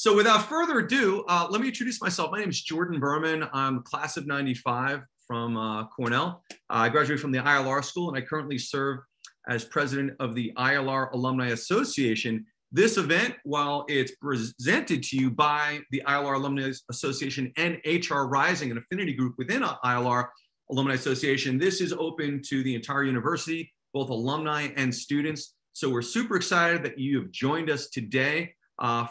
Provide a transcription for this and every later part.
So without further ado, let me introduce myself. My name is Jordan Berman. I'm class of 95 from Cornell. I graduated from the ILR school, and I currently serve as president of the ILR Alumni Association. This event, while it's presented to you by the ILR Alumni Association and HR Rising, an affinity group within ILR Alumni Association, this is open to the entire university, both alumni and students. So we're super excited that you have joined us today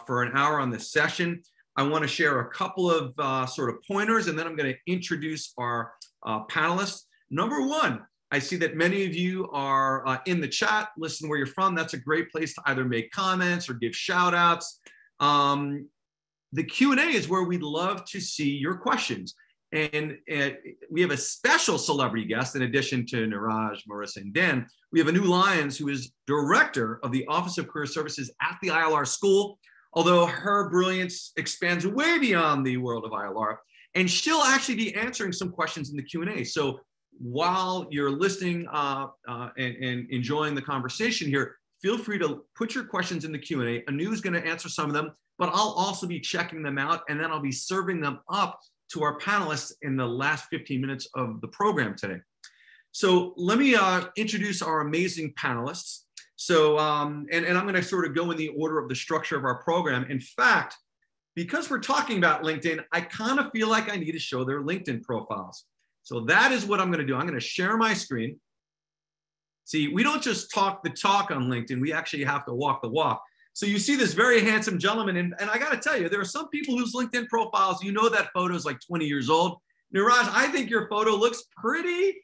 for an hour on this session. I want to share a couple of sort of pointers, and then I'm going to introduce our panelists. Number one, I see that many of you are in the chat. Listen where you're from. That's a great place to either make comments or give shout outs. The Q&A is where we'd love to see your questions. And we have a special celebrity guest in addition to Niraj, Marissa, and Dan. We have Anu Lyons, who is director of the Office of Career Services at the ILR School, although her brilliance expands way beyond the world of ILR. And she'll actually be answering some questions in the Q&A. So while you're listening and enjoying the conversation here, feel free to put your questions in the Q&A. Anu is going to answer some of them, but I'll also be checking them out, and then I'll be serving them up to our panelists in the last 15 minutes of the program today. So let me introduce our amazing panelists. So, and I'm going to sort of go in the order of the structure of our program. In fact, because we're talking about LinkedIn, I kind of feel like I need to show their LinkedIn profiles. So that is what I'm going to do. I'm going to share my screen. See, we don't just talk the talk on LinkedIn. We actually have to walk the walk. So you see this very handsome gentleman, and I got to tell you, there are some people whose LinkedIn profiles, you know that photo is like 20 years old. Niraj, I think your photo looks pretty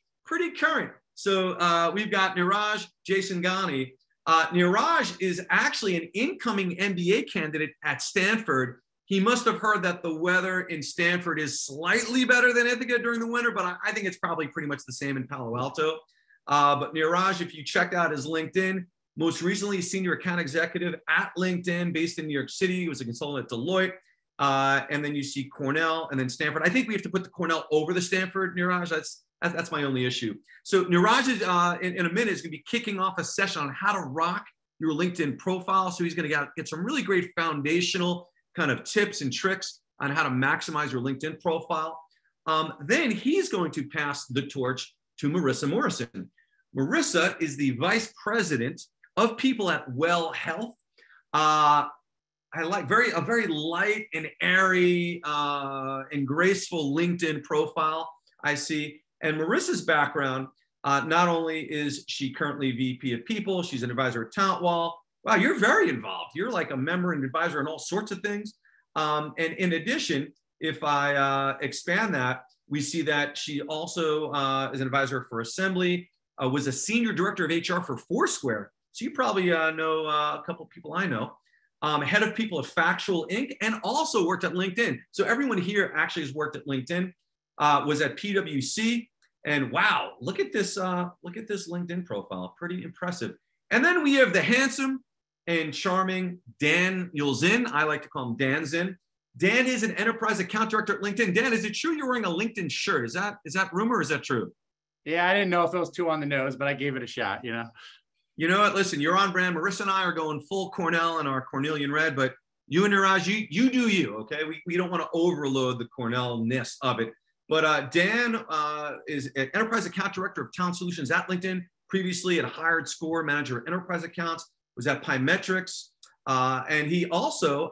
current. So we've got Niraj Jasingani. Niraj is actually an incoming MBA candidate at Stanford. He must have heard that the weather in Stanford is slightly better than Ithaca during the winter, but I think it's probably pretty much the same in Palo Alto. But Niraj, if you checked out his LinkedIn, most recently senior account executive at LinkedIn based in New York City. He was a consultant at Deloitte. And then you see Cornell and then Stanford. I think we have to put the Cornell over the Stanford, Niraj. That's my only issue. So Niraj is, in a minute, is going to be kicking off a session on how to rock your LinkedIn profile. So he's going to get some really great foundational kind of tips and tricks on how to maximize your LinkedIn profile. Then he's going to pass the torch to Marissa Morrison. Marissa is the vice president of people at Well Health. I like a very light and airy and graceful LinkedIn profile I see. And Marissa's background, not only is she currently VP of People, she's an advisor at TalentWall. Wow, you're very involved. You're like a member and advisor on all sorts of things. And in addition, if I expand that, we see that she also is an advisor for Assembly, was a senior director of HR for Foursquare. So you probably know a couple of people I know. Head of people at Factual Inc. and also worked at LinkedIn. So everyone here actually has worked at LinkedIn, was at PwC. And wow, look at this LinkedIn profile, pretty impressive. And then we have the handsome and charming Dan Yulzin. I like to call him Dan Zin. Dan is an enterprise account director at LinkedIn. Dan, is it true you're wearing a LinkedIn shirt? Is that rumor or is that true? Yeah, I didn't know if it was too on the nose, but I gave it a shot, you know. You know what? Listen, you're on brand. Marissa and I are going full Cornell in our Cornelian red, but you and Niraj, you do you, okay? We don't want to overload the Cornell-ness of it. But Dan is an enterprise account director of talent solutions at LinkedIn, previously at Hired Score, manager of enterprise accounts, was at Pymetrics, and he also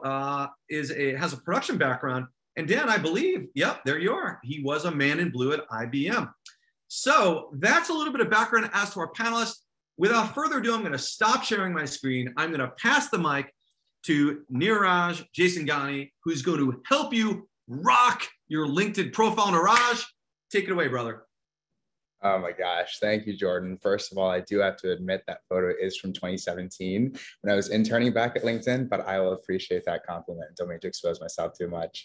has a production background. And Dan, I believe, yep, there you are. He was a man in blue at IBM. So that's a little bit of background as to our panelists. Without further ado, I'm going to stop sharing my screen. I'm going to pass the mic to Niraj Jasingani, who's going to help you rock your LinkedIn profile. Niraj, take it away, brother. Oh my gosh. Thank you, Jordan. First of all, I do have to admit that photo is from 2017 when I was interning back at LinkedIn, but I will appreciate that compliment. Don't mean to expose myself too much.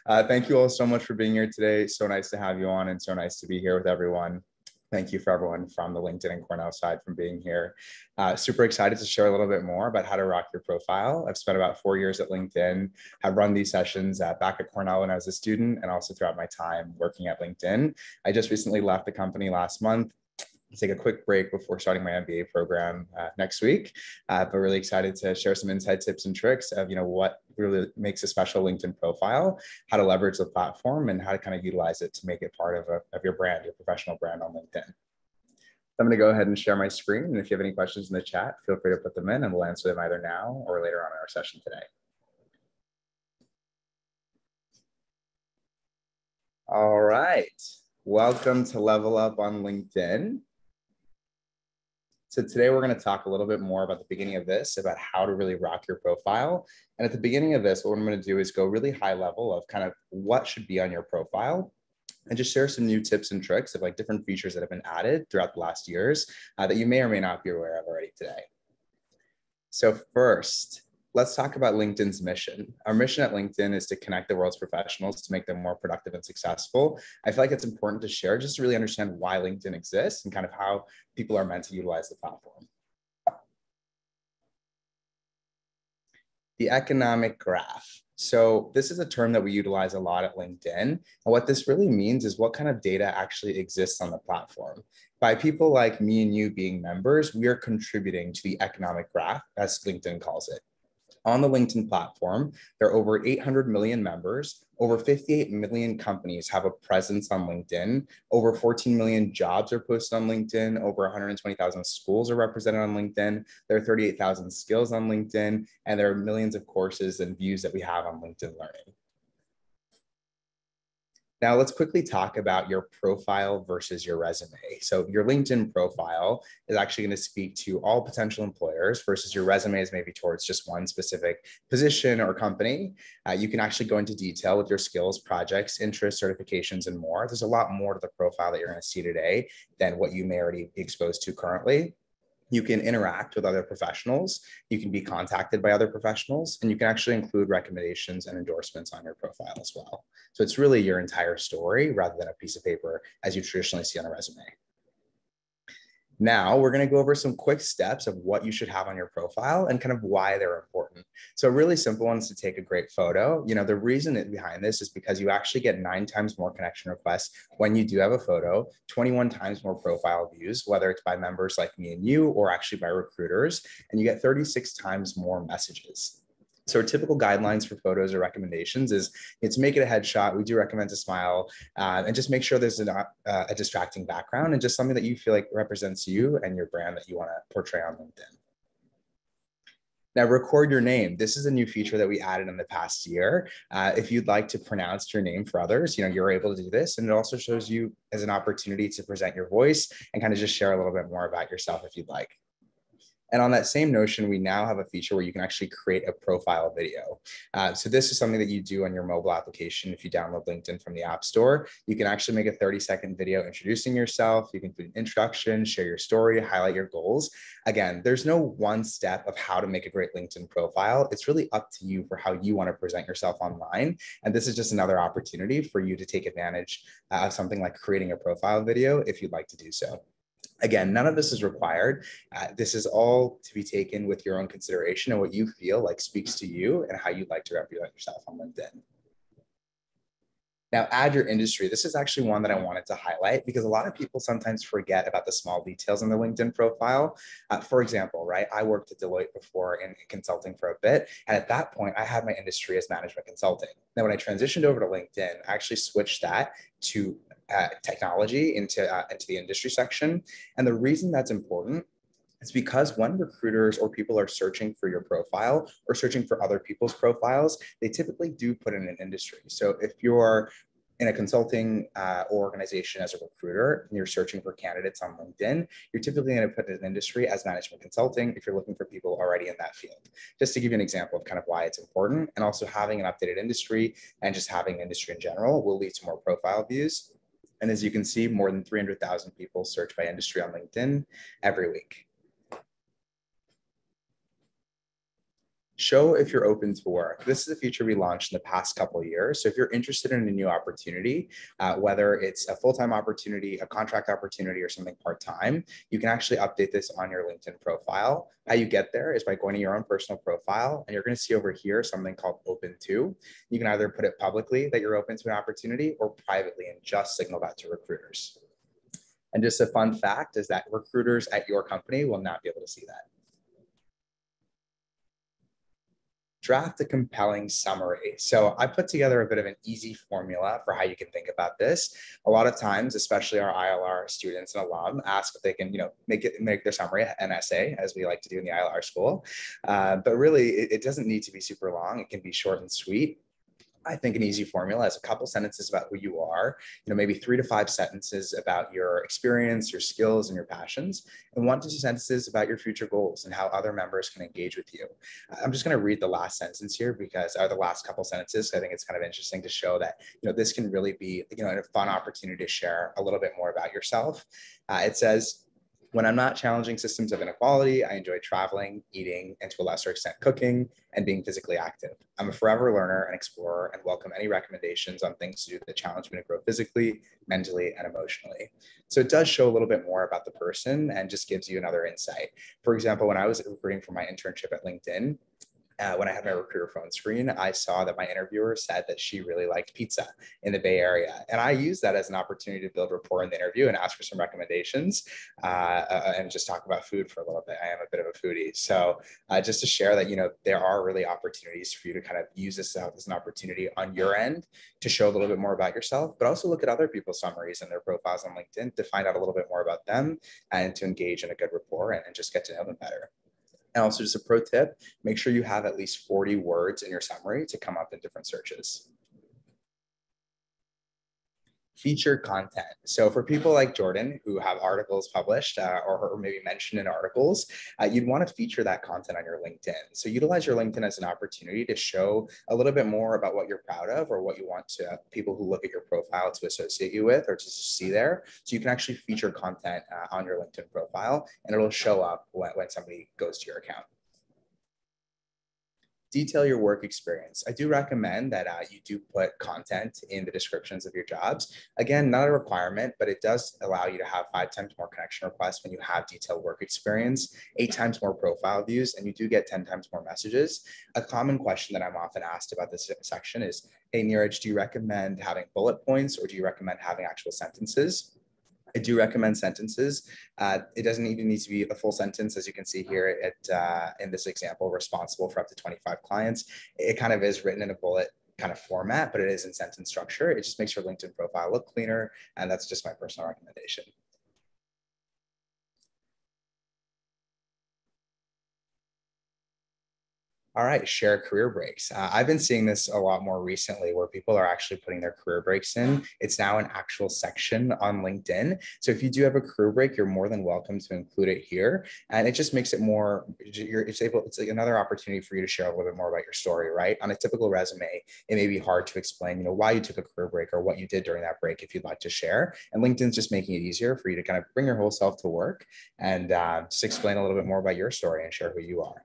Thank you all so much for being here today. So nice to have you on and so nice to be here with everyone. Thank you for everyone from the LinkedIn and Cornell side from being here. Super excited to share a little bit more about how to rock your profile. I've spent about 4 years at LinkedIn, have run these sessions back at Cornell when I was a student and also throughout my time working at LinkedIn. I just recently left the company last month. take a quick break before starting my MBA program next week, but really excited to share some inside tips and tricks of what really makes a special LinkedIn profile, how to leverage the platform, and how to kind of utilize it to make it part of your brand, your professional brand on LinkedIn. I'm going to go ahead and share my screen, and if you have any questions in the chat, feel free to put them in, and we'll answer them either now or later on in our session today. All right, welcome to Level Up on LinkedIn. So today we're going to talk a little bit more about the beginning of this, about how to really rock your profile. And at the beginning of this, what I'm going to do is go really high level of kind of what should be on your profile, and just share some new tips and tricks of like different features that have been added throughout the last years that you may or may not be aware of already today. So first, let's talk about LinkedIn's mission. Our mission at LinkedIn is to connect the world's professionals to make them more productive and successful. I feel like it's important to share just to really understand why LinkedIn exists and kind of how people are meant to utilize the platform. The economic graph. So this is a term that we utilize a lot at LinkedIn. And what this really means is what kind of data actually exists on the platform. By people like me and you being members, we are contributing to the economic graph, as LinkedIn calls it. On the LinkedIn platform, there are over 800 million members. Over 58 million companies have a presence on LinkedIn. Over 14 million jobs are posted on LinkedIn. Over 120,000 schools are represented on LinkedIn. There are 38,000 skills on LinkedIn, and there are millions of courses and views that we have on LinkedIn Learning. Now, let's quickly talk about your profile versus your resume. So your LinkedIn profile is actually going to speak to all potential employers versus your resume is maybe towards just one specific position or company. You can actually go into detail with your skills, projects, interests, certifications, and more. There's a lot more to the profile that you're going to see today than what you may already be exposed to currently. You can interact with other professionals, you can be contacted by other professionals, and you can actually include recommendations and endorsements on your profile as well. So it's really your entire story rather than a piece of paper as you traditionally see on a resume. Now we're going to go over some quick steps of what you should have on your profile and kind of why they're important. So a really simple one is to take a great photo. The reason behind this is because you actually get 9 times more connection requests when you do have a photo, 21 times more profile views, whether it's by members like me and you or actually by recruiters, and you get 36 times more messages. So typical guidelines for photos or recommendations is to make it a headshot. We do recommend to smile and just make sure there's not a distracting background and just something that you feel like represents you and your brand that you want to portray on LinkedIn. Now, record your name. This is a new feature that we added in the past year. If you'd like to pronounce your name for others, you're able to do this. And it also shows you as an opportunity to present your voice and kind of just share a little bit more about yourself if you'd like. And on that same notion, we now have a feature where you can actually create a profile video. So this is something that you do on your mobile application. If you download LinkedIn from the App Store, you can actually make a 30-second video introducing yourself. You can do an introduction, share your story, highlight your goals. Again, there's no one step of how to make a great LinkedIn profile. It's really up to you for how you want to present yourself online. And this is just another opportunity for you to take advantage of something like creating a profile video if you'd like to do so. Again, none of this is required. This is all to be taken with your own consideration and what you feel like speaks to you and how you'd like to represent yourself on LinkedIn. Now, add your industry. This is actually one that I wanted to highlight because a lot of people sometimes forget about the small details on the LinkedIn profile. For example, right, I worked at Deloitte before in consulting for a bit. And at that point, I had my industry as management consulting. Now, when I transitioned over to LinkedIn, I actually switched that to technology into the industry section. And the reason that's important is because when recruiters or people are searching for your profile or searching for other people's profiles, they typically do put in an industry. So if you're in a consulting organization as a recruiter and you're searching for candidates on LinkedIn, you're typically going to put in an industry as management consulting if you're looking for people already in that field. Just to give you an example of kind of why it's important, and also having an updated industry and just having industry in general will lead to more profile views. And as you can see, more than 300,000 people search by industry on LinkedIn every week. Show if you're open to work. This is a feature we launched in the past couple of years. So if you're interested in a new opportunity, whether it's a full-time opportunity, a contract opportunity, or something part-time, you can actually update this on your LinkedIn profile. How you get there is by going to your own personal profile, and you're going to see over here something called open to. You can either put it publicly that you're open to an opportunity or privately and just signal that to recruiters. And just a fun fact is that recruiters at your company will not be able to see that. Draft a compelling summary. So I put together a bit of an easy formula for how you can think about this. A lot of times, especially our ILR students and alum ask if they can, make their summary an essay, as we like to do in the ILR school. But really, it doesn't need to be super long. It can be short and sweet. I think an easy formula is a couple sentences about who you are, maybe 3 to 5 sentences about your experience, your skills, and your passions, and 1 to 2 sentences about your future goals and how other members can engage with you. I'm just going to read the last sentence here because, or the last couple sentences, I think it's kind of interesting to show that, this can really be, a fun opportunity to share a little bit more about yourself. It says, when I'm not challenging systems of inequality, I enjoy traveling, eating, and to a lesser extent cooking, and being physically active. I'm a forever learner and explorer and welcome any recommendations on things to do that challenge me to grow physically, mentally, and emotionally. So it does show a little bit more about the person and just gives you another insight. For example, when I was recruiting for my internship at LinkedIn, when I had my recruiter phone screen, I saw that my interviewer said that she really liked pizza in the Bay Area. And I used that as an opportunity to build rapport in the interview and ask for some recommendations and just talk about food for a little bit. I am a bit of a foodie. So just to share that, there are really opportunities for you to kind of use this out as an opportunity on your end to show a little bit more about yourself, but also look at other people's summaries and their profiles on LinkedIn to find out a little bit more about them and to engage in a good rapport and just get to know them better. And also just a pro tip, make sure you have at least 40 words in your summary to come up in different searches. Feature content. So for people like Jordan who have articles published or maybe mentioned in articles, you'd want to feature that content on your LinkedIn. So utilize your LinkedIn as an opportunity to show a little bit more about what you're proud of or what you want to people who look at your profile to associate you with or to see there. So you can actually feature content on your LinkedIn profile and it'll show up when somebody goes to your account. Detail your work experience. I do recommend that you do put content in the descriptions of your jobs. Again, not a requirement, but it does allow you to have 5 times more connection requests when you have detailed work experience, 8 times more profile views, and you do get 10 times more messages. A common question that I'm often asked about this section is, hey, Neeraj, do you recommend having bullet points or do you recommend having actual sentences? I do recommend sentences. It doesn't even need to be a full sentence, as you can see here in this example, responsible for up to 25 clients. It kind of is written in a bullet kind of format, but it is in sentence structure. It just makes your LinkedIn profile look cleaner, and that's just my personal recommendation. All right, share career breaks. I've been seeing this a lot more recently where people are actually putting their career breaks in. It's now an actual section on LinkedIn. So if you do have a career break, you're more than welcome to include it here. And it just makes it more, it's like another opportunity for you to share a little bit more about your story, right? On a typical resume, it may be hard to explain, why you took a career break or what you did during that break if you'd like to share. And LinkedIn's just making it easier for you to kind of bring your whole self to work and just explain a little bit more about your story and share who you are.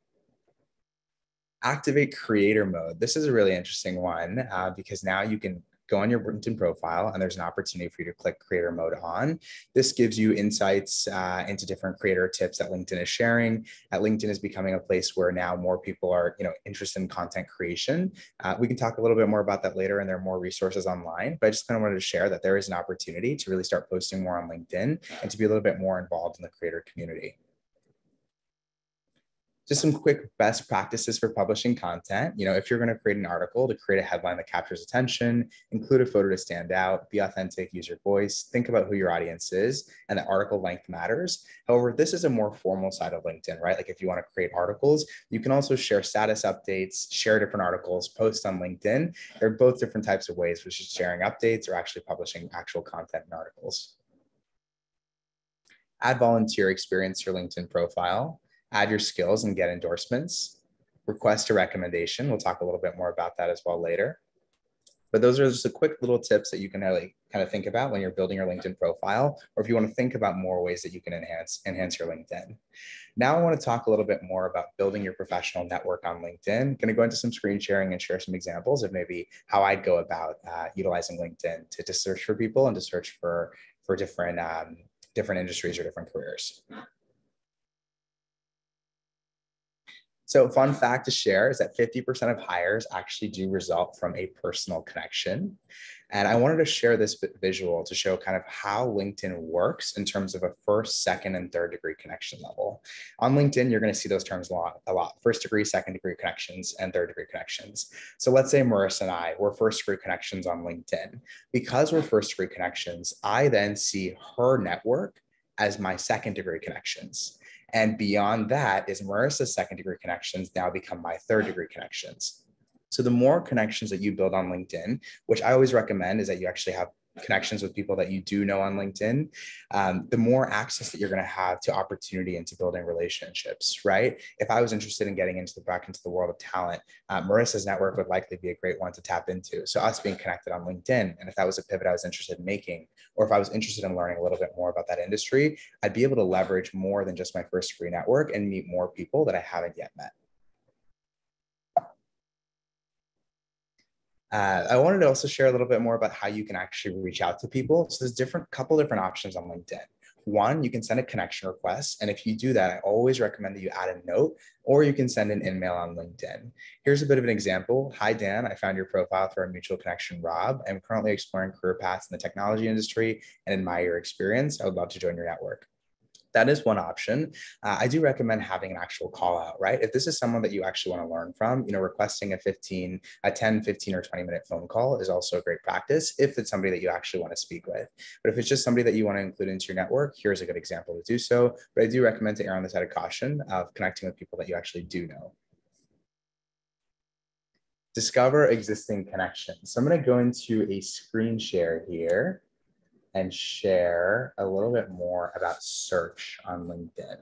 Activate creator mode. This is a really interesting one because now you can go on your LinkedIn profile and there's an opportunity for you to click creator mode on. This gives you insights into different creator tips that LinkedIn is sharing. LinkedIn is becoming a place where now more people are interested in content creation. We can talk a little bit more about that later and there are more resources online, but I just kind of wanted to share that there is an opportunity to really start posting more on LinkedIn and to be a little bit more involved in the creator community. Just some quick best practices for publishing content. If you're going to create an article, to create a headline that captures attention, include a photo to stand out, be authentic, use your voice, think about who your audience is, and the article length matters. However, this is a more formal side of LinkedIn, right? Like if you want to create articles, you can also share status updates, share different articles, post on LinkedIn. They're both different types of ways, which is sharing updates or actually publishing actual content and articles. Add volunteer experience to your LinkedIn profile. Add your skills and get endorsements. Request a recommendation. We'll talk a little bit more about that as well later. But those are just a quick little tips that you can really kind of think about when you're building your LinkedIn profile, or if you want to think about more ways that you can enhance your LinkedIn. Now I want to talk a little bit more about building your professional network on LinkedIn. I'm going to go into some screen sharing and share some examples of maybe how I'd go about utilizing LinkedIn to search for people and to search for different industries or different careers. So fun fact to share is that 50% of hires actually do result from a personal connection. And I wanted to share this visual to show kind of how LinkedIn works in terms of a first, second, and third degree connection level. On LinkedIn, you're going to see those terms a lot: first degree, second degree connections, and third degree connections. So let's say Marissa and I were first degree connections on LinkedIn. Because we're first degree connections, I then see her network as my second degree connections. And beyond that is Marissa's second degree connections now become my third degree connections. So the more connections that you build on LinkedIn, which I always recommend is that you actually have connections with people that you do know on LinkedIn, the more access that you're going to have to opportunity and to building relationships, right? If I was interested in getting back into the world of talent, Marissa's network would likely be a great one to tap into. So us being connected on LinkedIn, and if that was a pivot I was interested in making, or if I was interested in learning a little bit more about that industry, I'd be able to leverage more than just my first degree network and meet more people that I haven't yet met. I wanted to also share a little bit more about how you can actually reach out to people. So there's couple different options on LinkedIn. One, you can send a connection request. And if you do that, I always recommend that you add a note, or you can send an email on LinkedIn. Here's a bit of an example. Hi, Dan. I found your profile through our mutual connection, Rob. I'm currently exploring career paths in the technology industry and admire your experience. I would love to join your network. That is one option. I do recommend having an actual call out, right? If this is someone that you actually want to learn from, requesting a 10, 15 or 20-minute phone call is also a great practice if it's somebody that you actually want to speak with. But if it's just somebody that you want to include into your network, here's a good example to do so. But I do recommend to err on the side of caution of connecting with people that you actually do know. Discover existing connections. So I'm going to go into a screen share here and share a little bit more about search on LinkedIn.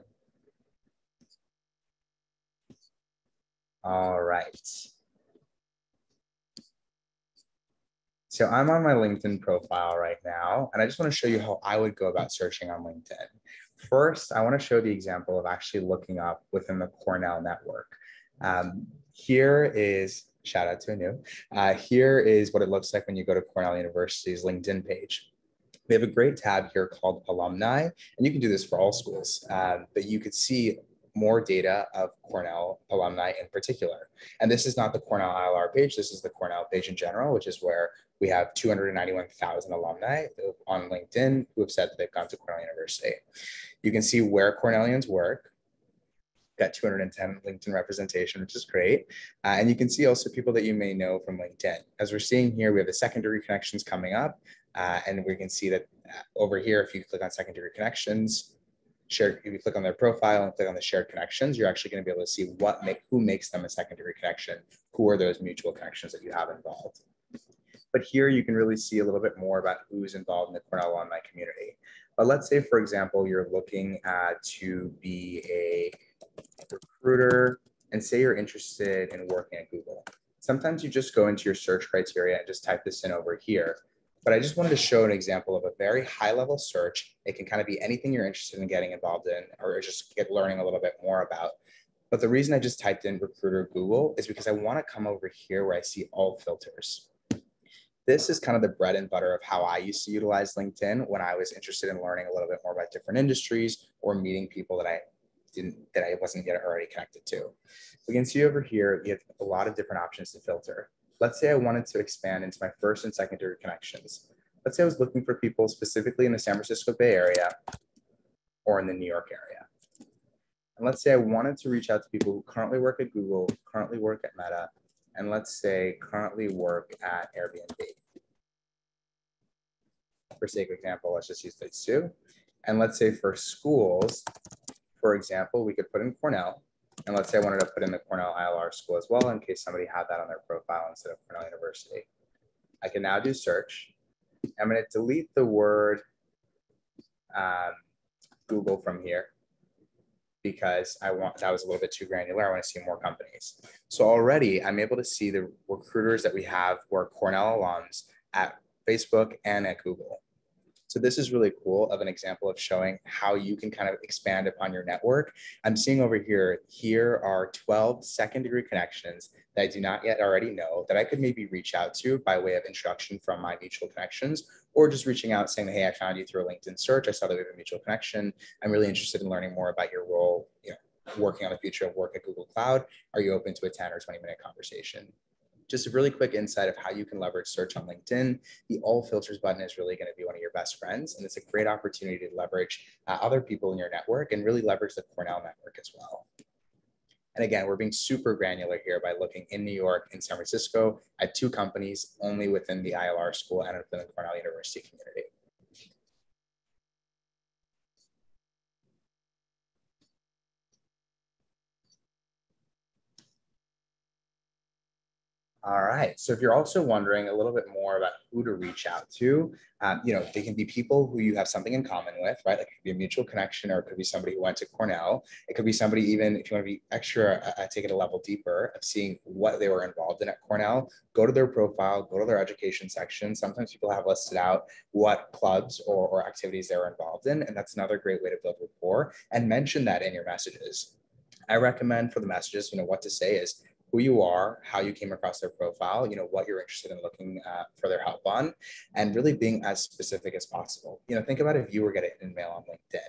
All right. So I'm on my LinkedIn profile right now, and I just want to show you how I would go about searching on LinkedIn. First, I want to show the example of actually looking up within the Cornell network. Here is, shout out to Anu, here is what it looks like when you go to Cornell University's LinkedIn page. We have a great tab here called Alumni, and you can do this for all schools, but you could see more data of Cornell alumni in particular. And this is not the Cornell ILR page, this is the Cornell page in general, which is where we have 291,000 alumni on LinkedIn who have said that they've gone to Cornell University. You can see where Cornellians work, got 210 LinkedIn representation, which is great. And you can see also people that you may know from LinkedIn. As we're seeing here, we have the secondary connections coming up. And we can see that over here, if you click on secondary connections, if you click on their profile and click on the shared connections, you're actually going to be able to see who makes them a secondary connection, who are those mutual connections that you have involved. But here you can really see a little bit more about who's involved in the Cornell alumni community. But let's say, for example, you're looking to be a recruiter and say you're interested in working at Google. Sometimes you just go into your search criteria and just type this in over here. But I just wanted to show an example of a very high level search. It can kind of be anything you're interested in getting involved in or just learning a little bit more about. But the reason I just typed in recruiter Google is because I want to come over here where I see all filters. This is kind of the bread and butter of how I used to utilize LinkedIn when I was interested in learning a little bit more about different industries or meeting people that I wasn't yet already connected to. We can see over here, you have a lot of different options to filter. Let's say I wanted to expand into my first and secondary connections. Let's say I was looking for people specifically in the San Francisco Bay Area or in the New York area. And let's say I wanted to reach out to people who currently work at Google, currently work at Meta, and let's say currently work at Airbnb. For sake of example, let's just use these two. And let's say for schools, for example, we could put in Cornell. And let's say I wanted to put in the Cornell ILR school as well in case somebody had that on their profile instead of Cornell University. I can now do search. I'm going to delete the word Google from here because that was a little bit too granular. I want to see more companies. So already I'm able to see the recruiters that we have who are Cornell alums at Facebook and at Google. So this is really cool of an example of showing how you can kind of expand upon your network. I'm seeing over here, here are 12 second degree connections that I do not yet already know that I could maybe reach out to by way of introduction from my mutual connections, or just reaching out saying, hey, I found you through a LinkedIn search. I saw that we have a mutual connection. I'm really interested in learning more about your role, working on the future of work at Google Cloud? Are you open to a 10 or 20-minute conversation? Just a really quick insight of how you can leverage search on LinkedIn. The all filters button is really going to be one of your best friends. And it's a great opportunity to leverage other people in your network and really leverage the Cornell network as well. And again, we're being super granular here by looking in New York and San Francisco at 2 companies only within the ILR school and within the Cornell University community. All right. So if you're also wondering a little bit more about who to reach out to, they can be people who you have something in common with, right? Like it could be a mutual connection, or it could be somebody who went to Cornell. It could be somebody, even if you want to be extra, take it a level deeper of seeing what they were involved in at Cornell. Go to their profile, go to their education section. Sometimes people have listed out what clubs or activities they were involved in. And that's another great way to build rapport, and mention that in your messages. I recommend for the messages, what to say is who you are, how you came across their profile, what you're interested in looking for their help on, and really being as specific as possible. Think about if you were getting an email on LinkedIn,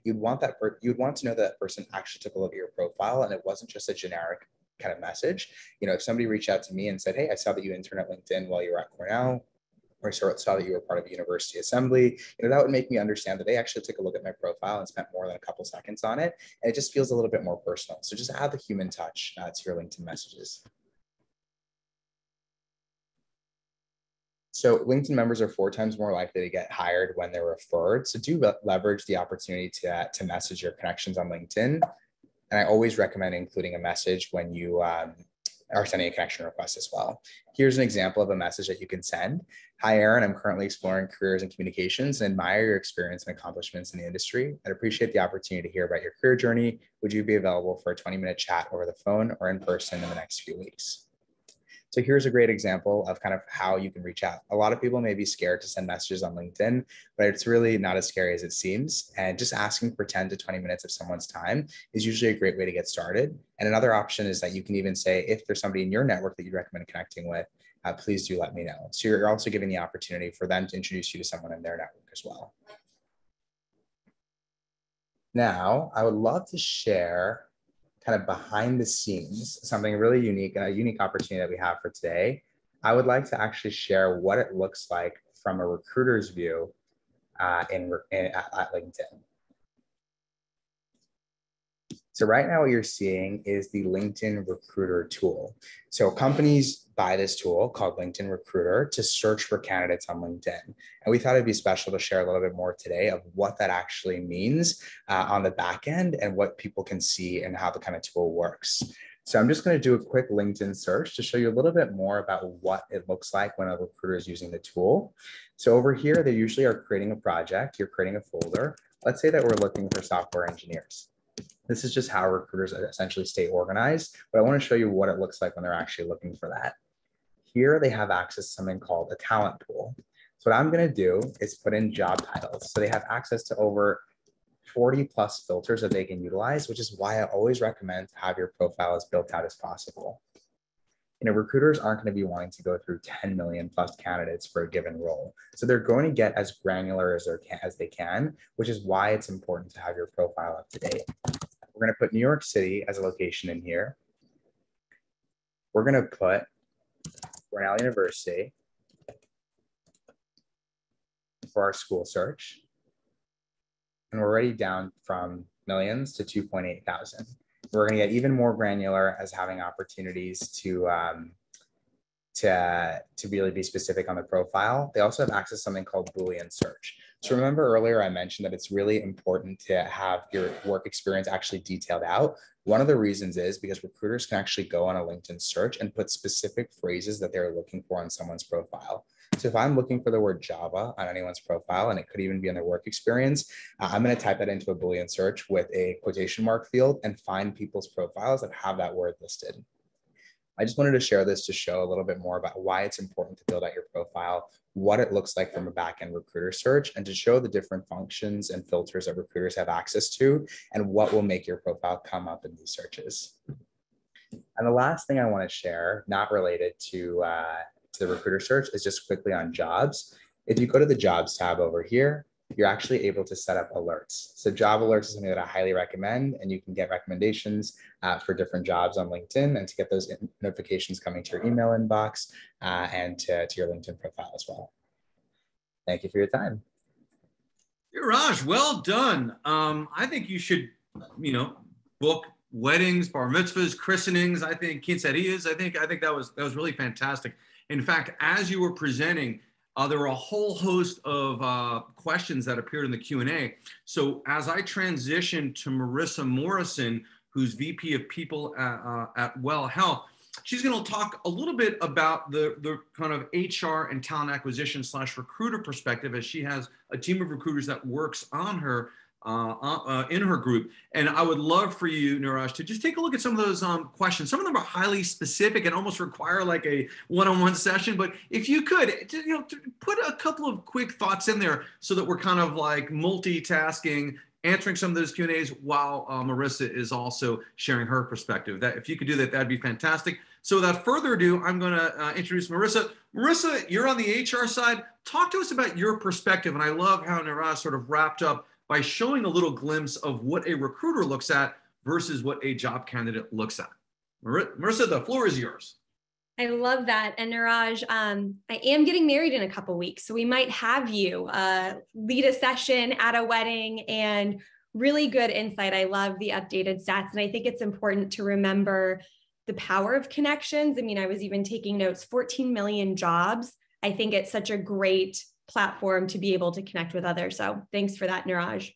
you'd want to know that person actually took a look at your profile and it wasn't just a generic kind of message. If somebody reached out to me and said, hey, I saw that you interned at LinkedIn while you were at Cornell, or saw that you were part of a university assembly, that would make me understand that they actually took a look at my profile and spent more than a couple seconds on it. And it just feels a little bit more personal. So just add the human touch to your LinkedIn messages. So LinkedIn members are 4 times more likely to get hired when they're referred. So do leverage the opportunity to message your connections on LinkedIn. And I always recommend including a message when you are sending a connection request as well. Here's an example of a message that you can send. Hi, Aaron. I'm currently exploring careers in communications and admire your experience and accomplishments in the industry. I'd appreciate the opportunity to hear about your career journey. Would you be available for a 20-minute chat over the phone or in person in the next few weeks? So here's a great example of kind of how you can reach out. A lot of people may be scared to send messages on LinkedIn, but it's really not as scary as it seems. And just asking for 10 to 20 minutes of someone's time is usually a great way to get started. And another option is that you can even say, if there's somebody in your network that you'd recommend connecting with, please do let me know. So you're also giving the opportunity for them to introduce you to someone in their network as well. Now, I would love to share kind of behind the scenes, something really unique and a unique opportunity that we have for today. I would like to actually share what it looks like from a recruiter's view at LinkedIn. So right now what you're seeing is the LinkedIn Recruiter tool. So companies buy this tool called LinkedIn Recruiter to search for candidates on LinkedIn. And we thought it'd be special to share a little bit more today of what that actually means on the back end and what people can see and how the kind of tool works. So I'm just going to do a quick LinkedIn search to show you a little bit more about what it looks like when a recruiter is using the tool. So over here, they usually are creating a project. You're creating a folder. Let's say that we're looking for software engineers. This is just how recruiters essentially stay organized, but I want to show you what it looks like when they're actually looking for that. Here they have access to something called a talent pool. So what I'm going to do is put in job titles. So they have access to over 40 plus filters that they can utilize, which is why I always recommend to have your profile as built out as possible. Recruiters aren't going to be wanting to go through 10 million plus candidates for a given role. So they're going to get as granular as they can, which is why it's important to have your profile up to date. We're going to put New York City as a location in here. We're going to put Cornell University for our school search. And we're already down from millions to 2.8 thousand. We're going to get even more granular as having opportunities to really be specific on the profile. They also have access to something called Boolean search. So remember earlier I mentioned that it's really important to have your work experience actually detailed out. One of the reasons is because recruiters can actually go on a LinkedIn search and put specific phrases that they're looking for on someone's profile. So if I'm looking for the word Java on anyone's profile, and it could even be in their work experience, I'm going to type that into a Boolean search with a quotation mark field and find people's profiles that have that word listed. I just wanted to share this to show a little bit more about why it's important to build out your profile, what it looks like from a back-end recruiter search, and to show the different functions and filters that recruiters have access to, and what will make your profile come up in these searches. And the last thing I want to share, not related to the recruiter search, is just quickly on jobs. If you go to the jobs tab over here, you're actually able to set up alerts. So job alerts is something that I highly recommend, and you can get recommendations for different jobs on LinkedIn and to get those notifications coming to your email inbox and to your LinkedIn profile as well. Thank you for your time. Raj, well done. I think you should, book weddings, bar mitzvahs, christenings. I think quinceañeras. I think that was really fantastic. In fact, as you were presenting, there were a whole host of questions that appeared in the Q&A. So as I transitioned to Marissa Morrison, who's VP of People at Well Health, she's going to talk a little bit about the kind of HR and talent acquisition / recruiter perspective, as she has a team of recruiters that works on her in her group. And I would love for you, Neeraj, to just take a look at some of those questions. Some of them are highly specific and almost require like a one-on-one session. But if you could, put a couple of quick thoughts in there so that we're kind of like multitasking, answering some of those Q&As while Marissa is also sharing her perspective. That if you could do that, that'd be fantastic. So without further ado, I'm going to introduce Marissa. Marissa, you're on the HR side. Talk to us about your perspective. And I love how Neeraj sort of wrapped up by showing a little glimpse of what a recruiter looks at versus what a job candidate looks at. Marissa, the floor is yours. I love that. And Neeraj, I am getting married in a couple of weeks, so we might have you lead a session at a wedding, and really good insight. I love the updated stats. And I think it's important to remember the power of connections. I mean, I was even taking notes, 14 million jobs. I think it's such a great platform to be able to connect with others. So thanks for that, Neeraj.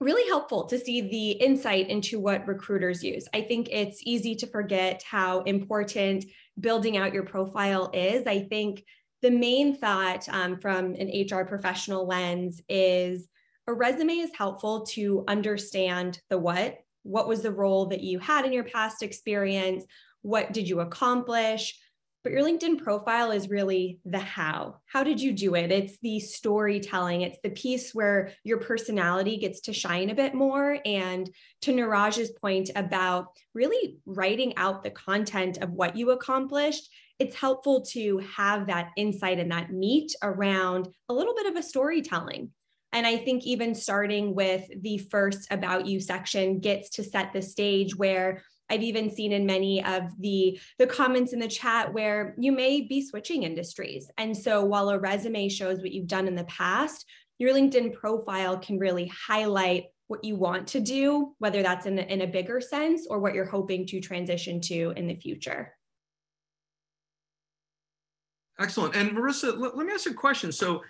Really helpful to see the insight into what recruiters use. I think it's easy to forget how important building out your profile is. I think the main thought from an HR professional lens is a resume is helpful to understand the what was the role that you had in your past experience? What did you accomplish? But your LinkedIn profile is really the how. How did you do it? It's the storytelling. It's the piece where your personality gets to shine a bit more. And to Neeraj's point about really writing out the content of what you accomplished, it's helpful to have that insight and that meat around a little bit of a storytelling. And I think even starting with the first about you section gets to set the stage, where I've even seen in many of the comments in the chat where you may be switching industries. And so while a resume shows what you've done in the past, your LinkedIn profile can really highlight what you want to do, whether that's in a bigger sense or what you're hoping to transition to in the future. Excellent. And Marissa, let me ask you a question. So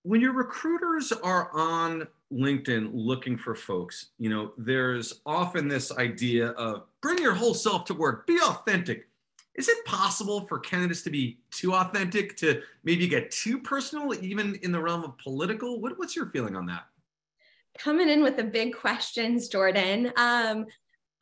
when your recruiters are on LinkedIn looking for folks, there's often this idea of bring your whole self to work, be authentic. Is it possible for candidates to be too authentic, to maybe get too personal, even in the realm of political? What's your feeling on that? Coming in with the big questions, Jordan.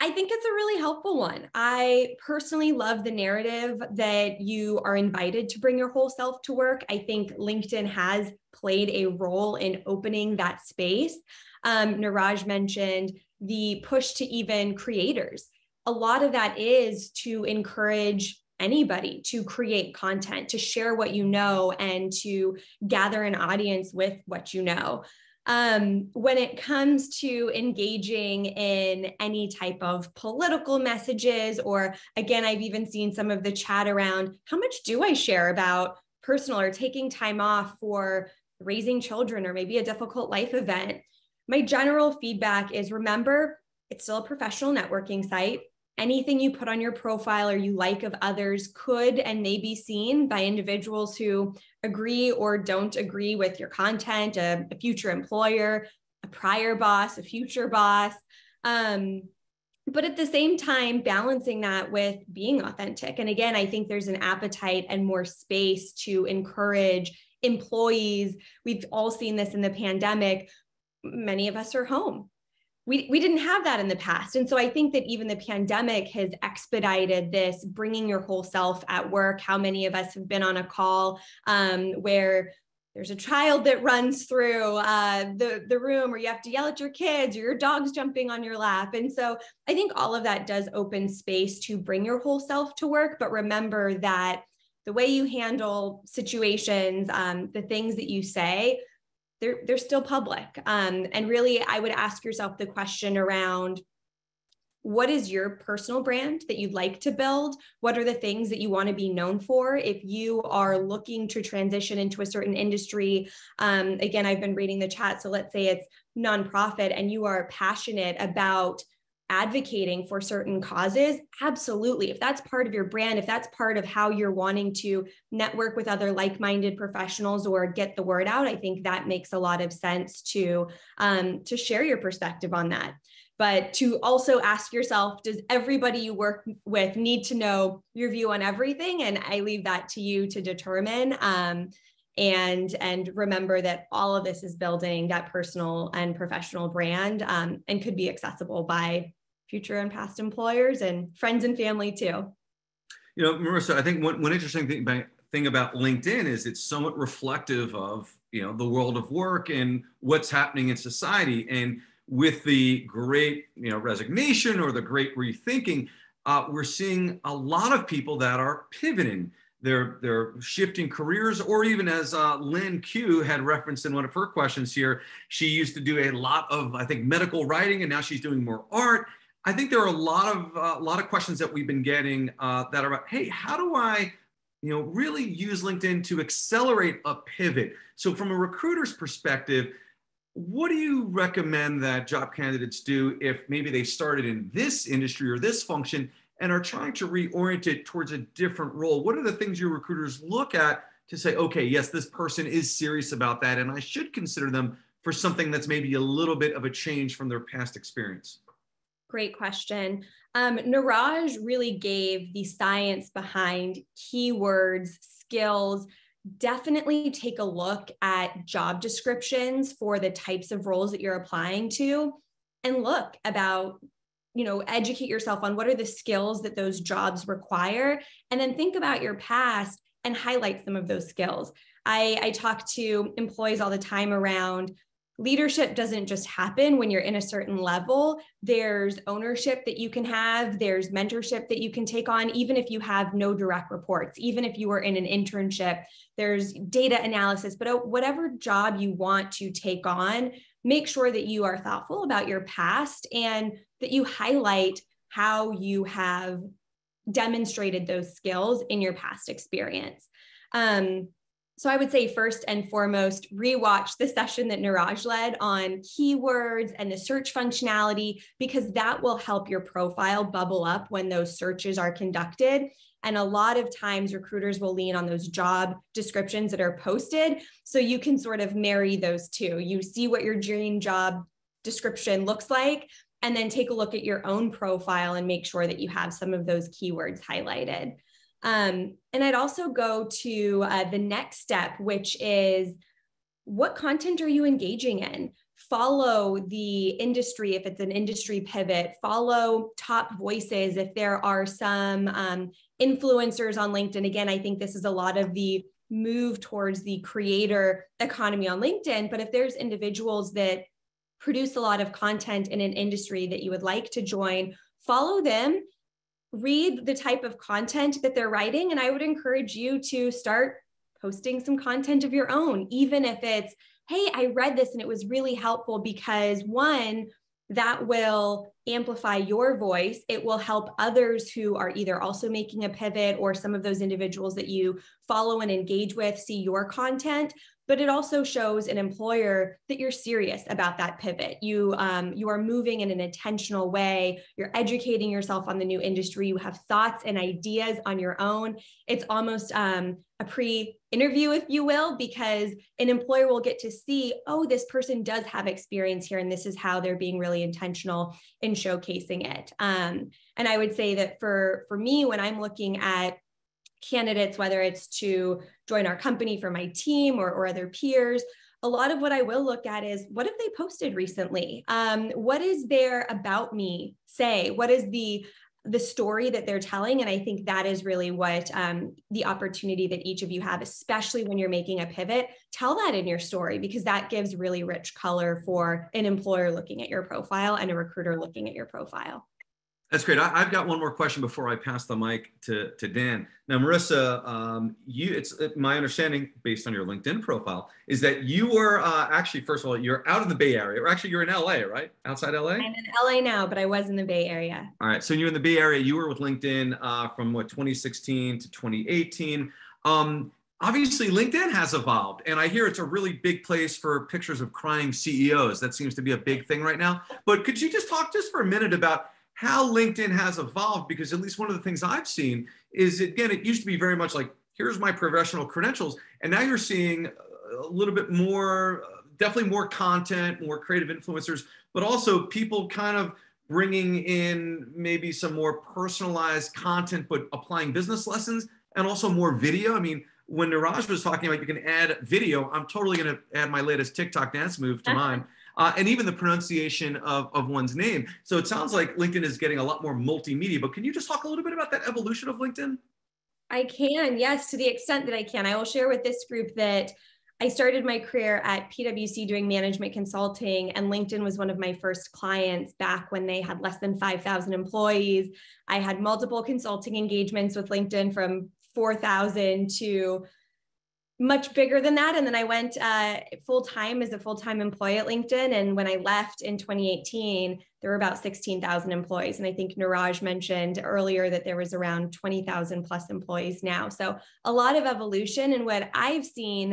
I think it's a really helpful one. I personally love the narrative that you are invited to bring your whole self to work. I think LinkedIn has played a role in opening that space. Neeraj mentioned the push to even creators. A lot of that is to encourage anybody to create content, to share what you know, and to gather an audience with what you know. When it comes to engaging in any type of political messages, or again, I've even seen some of the chat around how much do I share about personal or taking time off for raising children or maybe a difficult life event. My general feedback is, remember, it's still a professional networking site. Anything you put on your profile or you like of others could and may be seen by individuals who agree or don't agree with your content, a future employer, a prior boss, a future boss. But at the same time, balancing that with being authentic. And again, I think there's an appetite and more space to encourage employees. We've all seen this in the pandemic. Many of us are home. We didn't have that in the past. And so I think that even the pandemic has expedited this, bringing your whole self at work. How many of us have been on a call where there's a child that runs through the room, or you have to yell at your kids, or your dog's jumping on your lap. And so I think all of that does open space to bring your whole self to work. But remember that the way you handle situations, the things that you say, they're still public. And really, I would ask yourself the question around, what is your personal brand that you'd like to build? What are the things that you want to be known for? If you are looking to transition into a certain industry, again, I've been reading the chat. So let's say it's nonprofit and you are passionate about advocating for certain causes, absolutely. If that's part of your brand, if that's part of how you're wanting to network with other like-minded professionals or get the word out, I think that makes a lot of sense to share your perspective on that. But to also ask yourself, does everybody you work with need to know your view on everything? And I leave that to you to determine. And remember that all of this is building that personal and professional brand, and could be accessible by future and past employers and friends and family too. You know, Marissa, I think one interesting thing about LinkedIn is it's somewhat reflective of, you know, the world of work and what's happening in society. And with the great, you know, resignation or the great rethinking, we're seeing a lot of people that are pivoting. They're shifting careers, or even as Lynn Q had referenced in one of her questions here, she used to do a lot of, I think, medical writing, and now she's doing more art. I think there are a lot of questions that we've been getting that are about, hey, how do I, you know, really use LinkedIn to accelerate a pivot? So from a recruiter's perspective, what do you recommend that job candidates do if maybe they started in this industry or this function and are trying to reorient it towards a different role? What are the things your recruiters look at to say, okay, yes, this person is serious about that, and I should consider them for something that's maybe a little bit of a change from their past experience? Great question. Niraj really gave the science behind keywords, skills. Definitely take a look at job descriptions for the types of roles that you're applying to, and look about, you know, educate yourself on what are the skills that those jobs require, and then think about your past and highlight some of those skills. I talk to employees all the time around leadership doesn't just happen when you're in a certain level. There's ownership that you can have. There's mentorship that you can take on, even if you have no direct reports, even if you are in an internship. There's data analysis, but whatever job you want to take on, make sure that you are thoughtful about your past and that you highlight how you have demonstrated those skills in your past experience. So I would say first and foremost, rewatch the session that Niraj led on keywords and the search functionality, because that will help your profile bubble up when those searches are conducted. And a lot of times recruiters will lean on those job descriptions that are posted. So you can sort of marry those two. You see what your dream job description looks like, and then take a look at your own profile and make sure that you have some of those keywords highlighted. And I'd also go to the next step, which is, what content are you engaging in? Follow the industry if it's an industry pivot. Follow top voices if there are some influencers on LinkedIn. Again, I think this is a lot of the move towards the creator economy on LinkedIn. But if there's individuals that produce a lot of content in an industry that you would like to join, follow them. Read the type of content that they're writing. And I would encourage you to start posting some content of your own, even if it's, hey, I read this and it was really helpful, because one, that will amplify your voice. It will help others who are either also making a pivot, or some of those individuals that you follow and engage with see your content. But it also shows an employer that you're serious about that pivot. You are moving in an intentional way. You're educating yourself on the new industry. You have thoughts and ideas on your own. It's almost a pre-interview, if you will, because an employer will get to see, oh, this person does have experience here, and this is how they're being really intentional in showcasing it. And I would say that for me, when I'm looking at candidates, whether it's to join our company for my team or other peers, a lot of what I will look at is, what have they posted recently? What is their about me say? What is the story that they're telling? And I think that is really what the opportunity that each of you have, especially when you're making a pivot. Tell that in your story, because that gives really rich color for an employer looking at your profile and a recruiter looking at your profile. That's great. I've got one more question before I pass the mic to Dan. Now, Marissa, it's my understanding, based on your LinkedIn profile, is that you were actually, first of all, you're out in the Bay Area, or actually you're in LA, right? Outside LA? I'm in LA now, but I was in the Bay Area. All right. So you're in the Bay Area. You were with LinkedIn from 2016 to 2018. Obviously, LinkedIn has evolved, and I hear it's a really big place for pictures of crying CEOs. That seems to be a big thing right now. But could you just talk just for a minute about how LinkedIn has evolved? Because at least one of the things I've seen is, again, it used to be very much like, here's my professional credentials. And now you're seeing a little bit more, definitely more content, more creative influencers, but also people kind of bringing in maybe some more personalized content, but applying business lessons, and also more video. I mean, when Niraj was talking about you can add video, I'm totally going to add my latest TikTok dance move to mine. And even the pronunciation of one's name. So it sounds like LinkedIn is getting a lot more multimedia, but can you just talk a little bit about that evolution of LinkedIn? I can, yes, to the extent that I can. I will share with this group that I started my career at PwC doing management consulting, and LinkedIn was one of my first clients back when they had less than 5,000 employees. I had multiple consulting engagements with LinkedIn from 4,000 to much bigger than that. And then I went full-time as a full-time employee at LinkedIn. And when I left in 2018, there were about 16,000 employees. And I think Niraj mentioned earlier that there was around 20,000 plus employees now. So a lot of evolution. And what I've seen,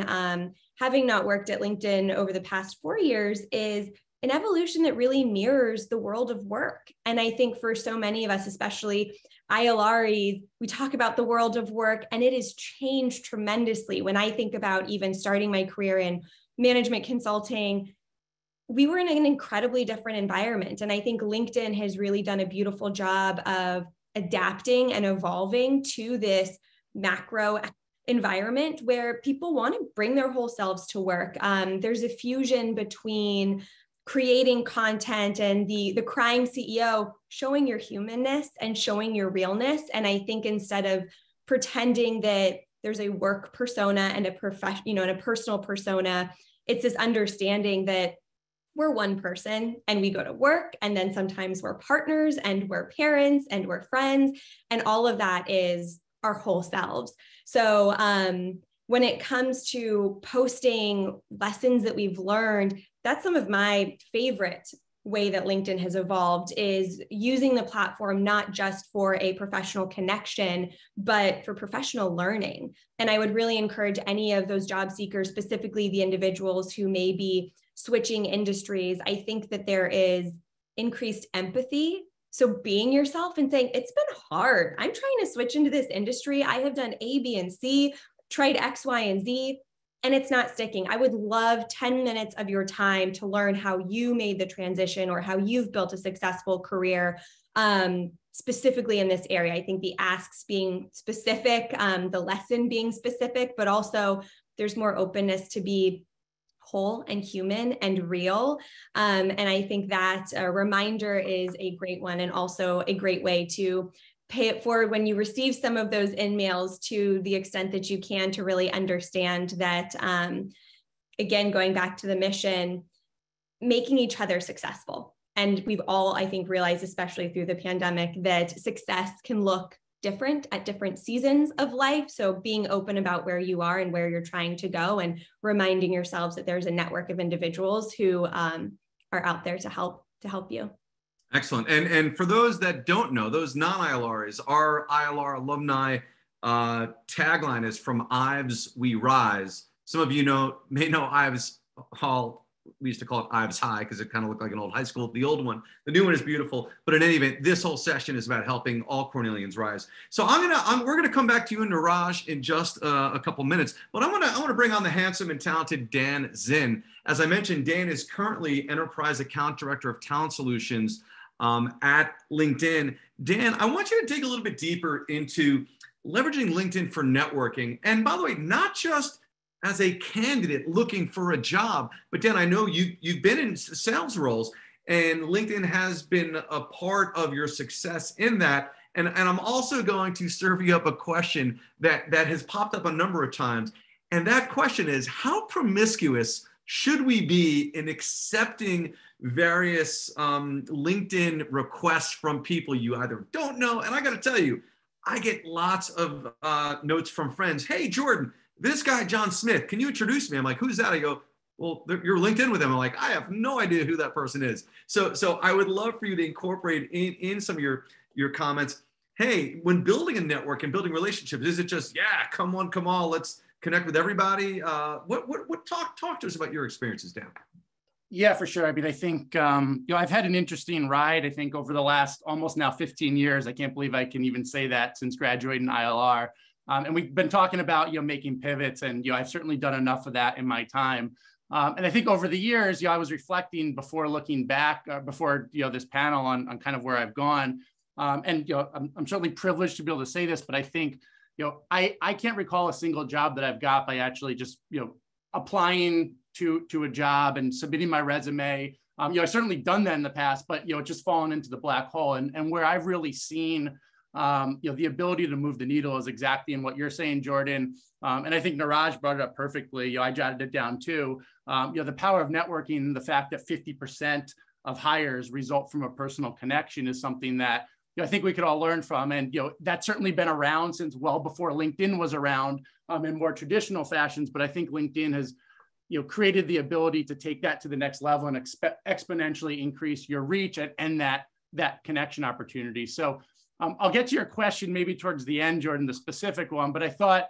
having not worked at LinkedIn over the past 4 years, is an evolution that really mirrors the world of work. And I think for so many of us, especially ILRs, we talk about the world of work, and it has changed tremendously. When I think about even starting my career in management consulting, we were in an incredibly different environment. And I think LinkedIn has really done a beautiful job of adapting and evolving to this macro environment where people want to bring their whole selves to work. There's a fusion between creating content and the crying CEO, showing your humanness and showing your realness. And I think instead of pretending that there's a work persona and a and a personal persona, it's this understanding that we're one person and we go to work, and then sometimes we're partners and we're parents and we're friends, and all of that is our whole selves. So when it comes to posting lessons that we've learned, that's some of my favorite way that LinkedIn has evolved, is using the platform not just for a professional connection, but for professional learning. And I would really encourage any of those job seekers, specifically the individuals who may be switching industries. I think that there is increased empathy. So being yourself and saying, it's been hard. I'm trying to switch into this industry. I have done A, B, and C, tried X, Y, and Z, and it's not sticking. I would love 10 minutes of your time to learn how you made the transition or how you've built a successful career, specifically in this area. I think the asks being specific, the lesson being specific, but also there's more openness to be whole and human and real. And I think that a reminder is a great one, and also a great way to pay it forward when you receive some of those in-mails, to the extent that you can, to really understand that, again, going back to the mission, making each other successful. And we've all, I think, realized, especially through the pandemic, that success can look different at different seasons of life. So being open about where you are and where you're trying to go, and reminding yourselves that there's a network of individuals who are out there to help you. Excellent. And for those that don't know, those non-ILRs, our ILR alumni tagline is "From Ives We Rise." Some of you may know Ives Hall. We used to call it Ives High because it kind of looked like an old high school. The old one, the new one is beautiful. But in any event, this whole session is about helping all Cornellians rise. So we're gonna come back to you and Niraj in just a couple minutes. But I want to bring on the handsome and talented Dan Zinn. As I mentioned, Dan is currently Enterprise Account Director of Talent Solutions at LinkedIn. Dan, I want you to dig a little bit deeper into leveraging LinkedIn for networking. And by the way, not just as a candidate looking for a job, but Dan, I know you've been in sales roles, and LinkedIn has been a part of your success in that. And I'm also going to serve you up a question that has popped up a number of times. And that question is, how promiscuous should we be in accepting various LinkedIn requests from people you either don't know? And I got to tell you, I get lots of notes from friends. Hey, Jordan, this guy, John Smith, can you introduce me? I'm like, who's that? I go, well, you're LinkedIn with him. I'm like, I have no idea who that person is. So I would love for you to incorporate in some of your comments. Hey, when building a network and building relationships, is it just, yeah, come on, let's connect with everybody? Talk to us about your experiences, Dan. Yeah, for sure. I mean, I think, I've had an interesting ride, I think, over the last almost now 15 years. I can't believe I can even say that since graduating ILR. And we've been talking about, making pivots, and, I've certainly done enough of that in my time. And I think over the years, I was reflecting before looking back, before, this panel on kind of where I've gone. And, I'm certainly privileged to be able to say this, but I think, I can't recall a single job that I've got by actually just, applying to a job and submitting my resume. I've certainly done that in the past, but, just fallen into the black hole. And where I've really seen, the ability to move the needle is exactly in what you're saying, Jordan. And I think Niraj brought it up perfectly. I jotted it down too. The power of networking, the fact that 50% of hires result from a personal connection is something that I think we could all learn from. And that's certainly been around since well before LinkedIn was around in more traditional fashions. But I think LinkedIn has created the ability to take that to the next level and exponentially increase your reach and that connection opportunity. So I'll get to your question maybe towards the end, Jordan, the specific one, but I thought,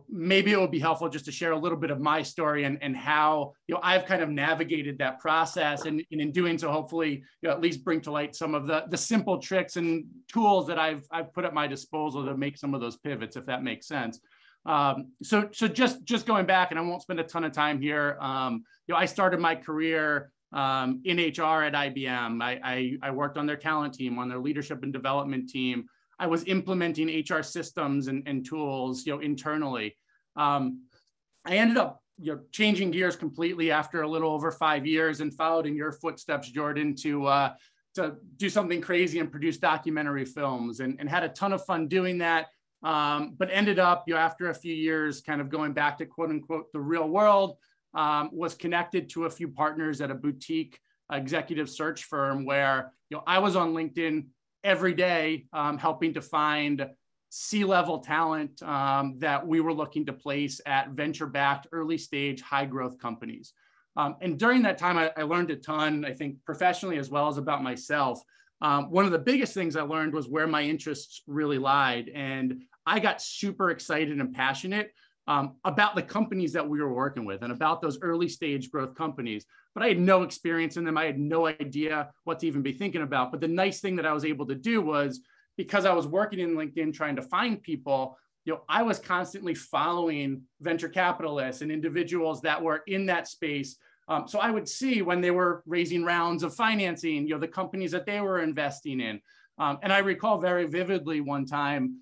maybe it would be helpful just to share a little bit of my story and how, I've kind of navigated that process, and in doing so, hopefully, at least bring to light some of the simple tricks and tools that I've put at my disposal to make some of those pivots, if that makes sense. So just going back, and I won't spend a ton of time here. I started my career in HR at IBM. I worked on their talent team, on their leadership and development team. I was implementing HR systems and tools, internally. I ended up, changing gears completely after a little over 5 years, and followed in your footsteps, Jordan, to do something crazy and produce documentary films, and had a ton of fun doing that. But ended up, after a few years, kind of going back to quote unquote the real world, was connected to a few partners at a boutique executive search firm where, I was on LinkedIn every day, helping to find C-level talent that we were looking to place at venture-backed, early-stage, high-growth companies. And during that time, I learned a ton, I think, professionally as well as about myself. One of the biggest things I learned was where my interests really lied. And I got super excited and passionate about the companies that we were working with and about those early stage growth companies. But I had no experience in them. I had no idea what to even be thinking about. But the nice thing that I was able to do was, because I was working in LinkedIn trying to find people, I was constantly following venture capitalists and individuals that were in that space. So I would see when they were raising rounds of financing, the companies that they were investing in. And I recall very vividly one time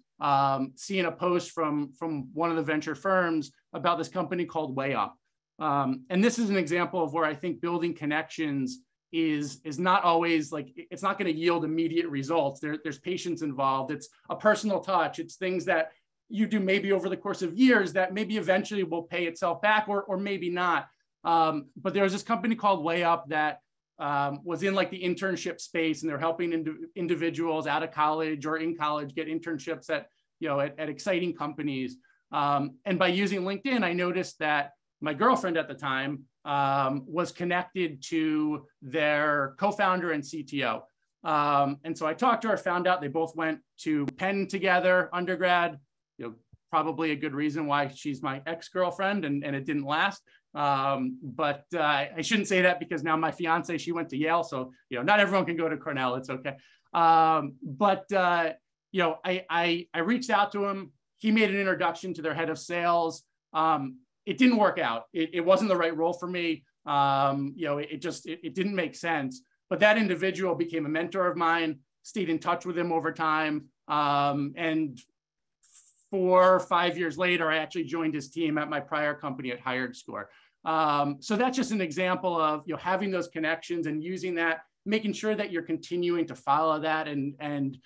seeing a post from one of the venture firms about this company called WayUp. And this is an example of where I think building connections is not always like, it's not going to yield immediate results. There's patience involved. It's a personal touch. It's things that you do maybe over the course of years that maybe eventually will pay itself back, or maybe not. But there was this company called WayUp that was in like the internship space, and they're helping individuals out of college or in college get internships at exciting companies. And by using LinkedIn, I noticed that my girlfriend at the time was connected to their co-founder and CTO. And so I talked to her, found out they both went to Penn together, undergrad, probably a good reason why she's my ex-girlfriend, and it didn't last. But I shouldn't say that, because now my fiance, she went to Yale. So, not everyone can go to Cornell. It's okay. But I reached out to him. He made an introduction to their head of sales. It didn't work out. It wasn't the right role for me. It didn't make sense. But that individual became a mentor of mine, stayed in touch with him over time. And 4 or 5 years later, I actually joined his team at my prior company at HiredScore. So that's just an example of having those connections and using that, making sure that you're continuing to follow that and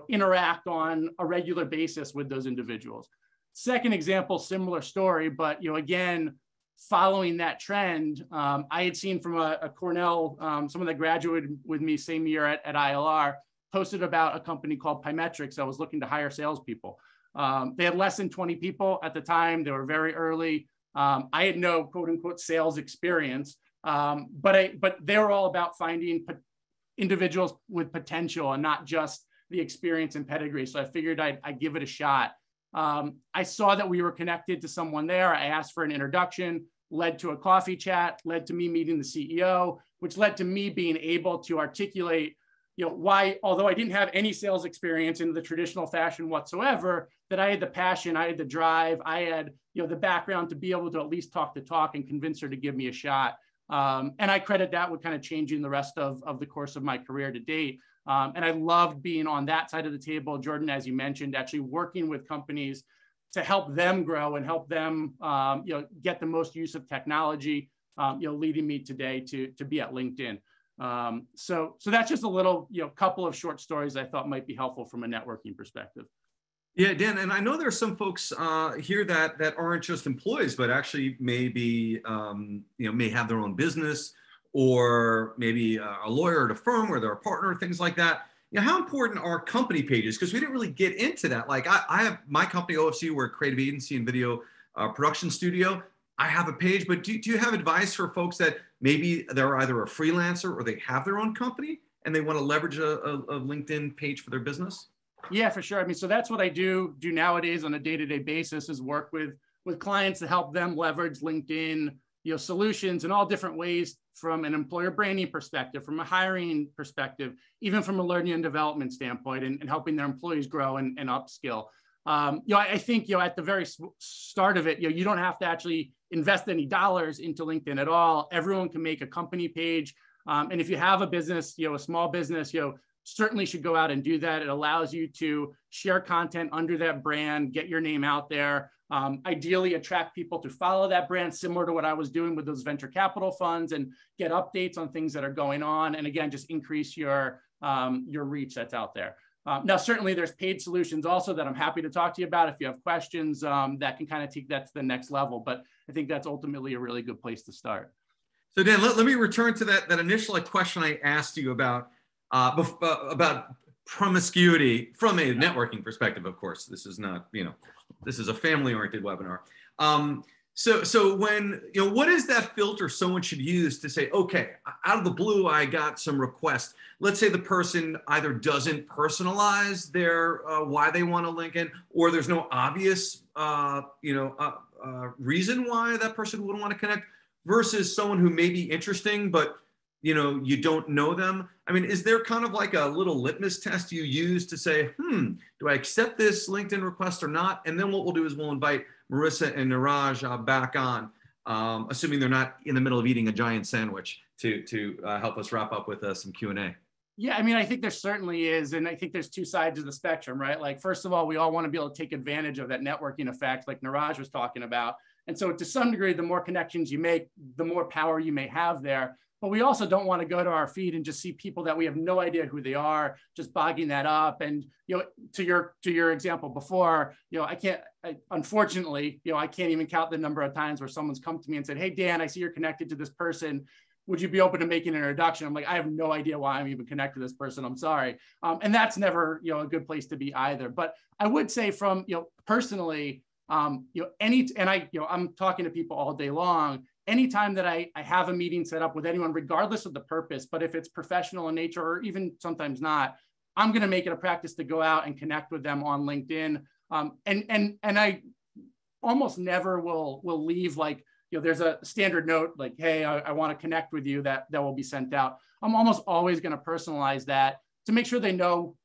interact on a regular basis with those individuals. Second example, similar story, but again, following that trend, I had seen from a Cornell, someone that graduated with me same year at ILR, posted about a company called Pymetrics that was looking to hire salespeople. They had less than 20 people at the time. They were very early. I had no quote unquote sales experience, but they were all about finding individuals with potential and not just the experience and pedigree. So I figured I'd give it a shot. I saw that we were connected to someone there. I asked for an introduction, led to a coffee chat, led to me meeting the CEO, which led to me being able to articulate, why, although I didn't have any sales experience in the traditional fashion whatsoever, that I had the passion, I had the drive, I had, the background to be able to at least talk the talk and convince her to give me a shot. And I credit that with kind of changing the rest of the course of my career to date. And I loved being on that side of the table, Jordan, as you mentioned, actually working with companies to help them grow and help them, get the most use of technology, leading me today to be at LinkedIn. So that's just a little, couple of short stories I thought might be helpful from a networking perspective. Yeah, Dan, and I know there are some folks here that aren't just employees, but actually maybe, may have their own business, or maybe a lawyer at a firm where they're a partner, things like that. How important are company pages? Because we didn't really get into that. Like I have my company, OFC, we're a creative agency and video production studio. I have a page, but do you have advice for folks that maybe they're either a freelancer or they have their own company and they want to leverage a LinkedIn page for their business? Yeah, for sure. I mean, so that's what I do nowadays on a day-to-day basis, is work with clients to help them leverage LinkedIn, solutions in all different ways, from an employer branding perspective, from a hiring perspective, even from a learning and development standpoint, and helping their employees grow and upskill. I think, at the very start of it, you don't have to actually invest any dollars into LinkedIn at all. Everyone can make a company page. And if you have a business, a small business, certainly should go out and do that. It allows you to share content under that brand, get your name out there, ideally attract people to follow that brand, similar to what I was doing with those venture capital funds, and get updates on things that are going on. And again, just increase your reach that's out there. Now, certainly there's paid solutions also that I'm happy to talk to you about if you have questions that can kind of take that to the next level. But I think that's ultimately a really good place to start. So Dan, let me return to that initial question I asked you about promiscuity from a networking perspective. Of course, this is not, this is a family-oriented webinar. So when, what is that filter someone should use to say, okay, out of the blue, I got some requests. Let's say the person either doesn't personalize their why they want to link in, or there's no obvious, reason why that person would want to connect, versus someone who may be interesting, but you don't know them. I mean, is there kind of like a little litmus test you use to say, do I accept this LinkedIn request or not? And then what we'll do is we'll invite Marissa and Niraj back on, assuming they're not in the middle of eating a giant sandwich, to help us wrap up with some Q&A. Yeah, I mean, I think there certainly is. And I think there's two sides of the spectrum, right? Like, first of all, we all want to be able to take advantage of that networking effect, like Niraj was talking about. And so to some degree, the more connections you make, the more power you may have there. But we also don't want to go to our feed and just see people that we have no idea who they are, just bogging that up. And, to your example before, unfortunately, I can't even count the number of times where someone's come to me and said, hey, Dan, I see you're connected to this person. Would you be open to making an introduction? I'm like, I have no idea why I'm even connected to this person. I'm sorry. And that's never, a good place to be either. But I would say from, personally, I'm talking to people all day long. Anytime that I have a meeting set up with anyone, regardless of the purpose, but if it's professional in nature or even sometimes not, I'm going to make it a practice to go out and connect with them on LinkedIn. And I almost never will leave like, there's a standard note like, hey, I want to connect with you that will be sent out. I'm almost always going to personalize that to make sure they know,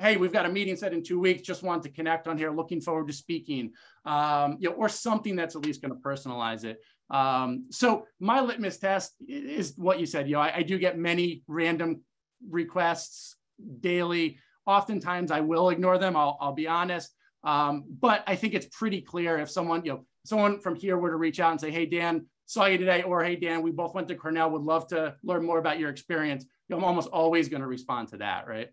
hey, we've got a meeting set in 2 weeks, just wanted to connect on here, looking forward to speaking, or something that's at least going to personalize it. So my litmus test is what you said. I do get many random requests daily. Oftentimes I will ignore them. I'll be honest. But I think it's pretty clear if someone from here were to reach out and say, hey, Dan, saw you today, or hey, Dan, we both went to Cornell, would love to learn more about your experience. I'm almost always going to respond to that, right?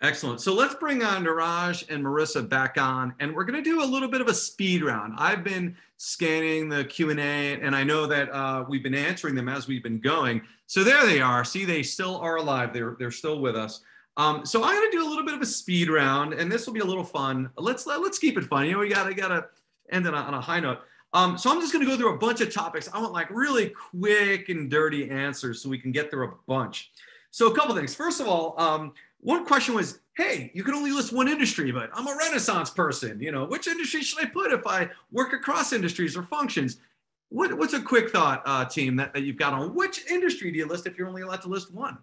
Excellent. So let's bring on Niraj and Marissa back on, and we're going to do a little bit of a speed round. I've been scanning the Q&A, and I know that we've been answering them as we've been going. So there they are. See, they still are alive. They're still with us. So I'm going to do a little bit of a speed round, and this will be a little fun. Let's keep it fun. You know, we gotta end it on a high note. So I'm just going to go through a bunch of topics. I want like really quick and dirty answers so we can get through a bunch. So a couple things. First of all, one question was, hey, you can only list one industry, but I'm a Renaissance person. You know, which industry should I put if I work across industries or functions? What's a quick thought, team, that you've got on which industry do you list if you're only allowed to list one?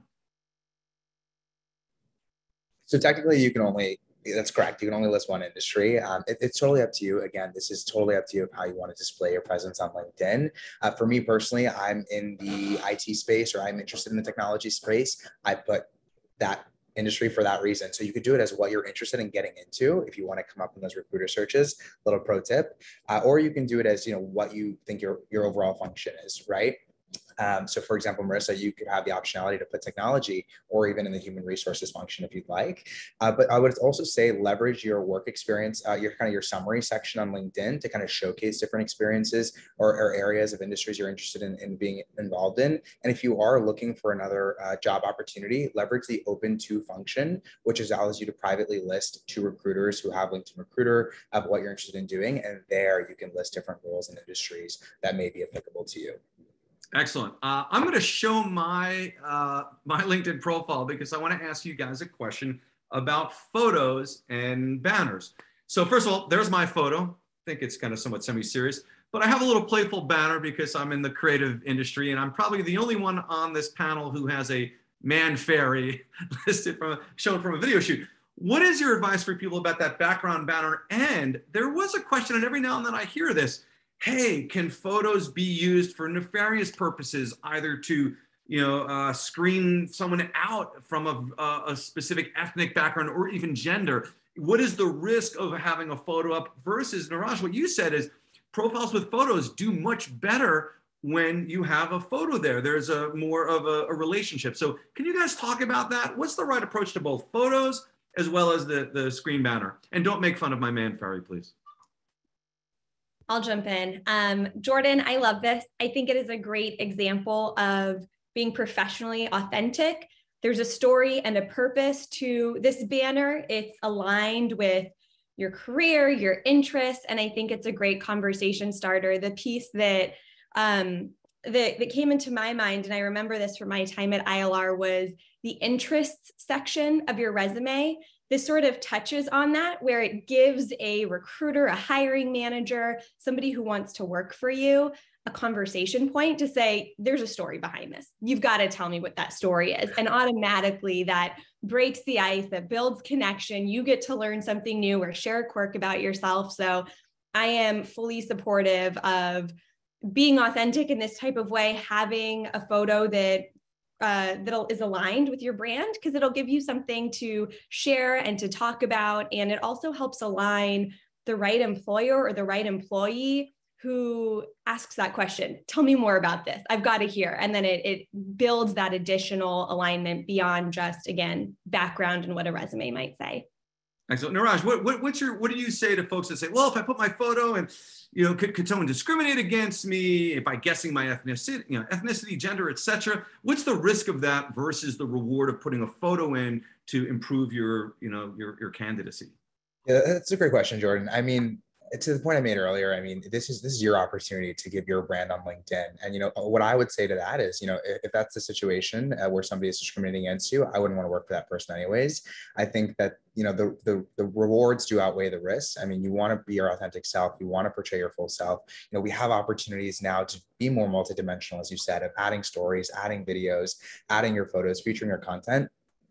So technically you can only, that's correct. You can only list one industry. It's totally up to you. Again, this is totally up to you of how you want to display your presence on LinkedIn. For me personally, I'm in the IT space, or I'm interested in the technology space. I put that industry for that reason. So you could do it as what you're interested in getting into if you want to come up in those recruiter searches, little pro tip, or you can do it as, you know, what you think your overall function is, right? So for example, Marissa, you could have the optionality to put technology or even in the human resources function if you'd like. But I would also say leverage your work experience, your summary section on LinkedIn to kind of showcase different experiences or areas of industries you're interested in being involved in. And if you are looking for another job opportunity, leverage the open to function, which allows you to privately list to recruiters who have LinkedIn Recruiter of what you're interested in doing. And there you can list different roles and industries that may be applicable to you. Excellent. I'm going to show my my LinkedIn profile because I want to ask you guys a question about photos and banners. So first of all, there's my photo. I think it's kind of somewhat semi-serious, but I have a little playful banner because I'm in the creative industry, and I'm probably the only one on this panel who has a man fairy listed shown from a video shoot. What is your advice for people about that background banner? And there was a question, and every now and then I hear this. Hey, can photos be used for nefarious purposes, either to, screen someone out from a specific ethnic background or even gender? What is the risk of having a photo up versus, Niraj, what you said is profiles with photos do much better when you have a photo there. There's a more of a relationship. So can you guys talk about that? What's the right approach to both photos as well as the screen banner? And don't make fun of my man fairy, please. I'll jump in. Jordan, I love this. I think it is a great example of being professionally authentic. There's a story and a purpose to this banner. It's aligned with your career, your interests, and I think it's a great conversation starter. The piece that came into my mind, and I remember this from my time at ILR, was the interests section of your resume. This sort of touches on that, where it gives a recruiter, a hiring manager, somebody who wants to work for you, a conversation point to say, there's a story behind this. You've got to tell me what that story is. And automatically that breaks the ice, that builds connection. You get to learn something new or share a quirk about yourself. So I am fully supportive of being authentic in this type of way, having a photo that is aligned with your brand, because it'll give you something to share and to talk about. And it also helps align the right employer or the right employee who asks that question. Tell me more about this. I've got to hear. And then it builds that additional alignment beyond just, again, background and what a resume might say. Excellent. Niraj, what do you say to folks that say, well, if I put my photo and, could someone discriminate against me by guessing my ethnicity, gender, etc.? What's the risk of that versus the reward of putting a photo in to improve your candidacy? Yeah, that's a great question, Jordan. I mean, to the point I made earlier, I mean, this is your opportunity to give your brand on LinkedIn. And, what I would say to that is, if that's the situation where somebody is discriminating against you, I wouldn't want to work for that person anyways. I think that, the rewards do outweigh the risks. I mean, you want to be your authentic self. You want to portray your full self. We have opportunities now to be more multidimensional, as you said, of adding stories, adding videos, adding your photos, featuring your content.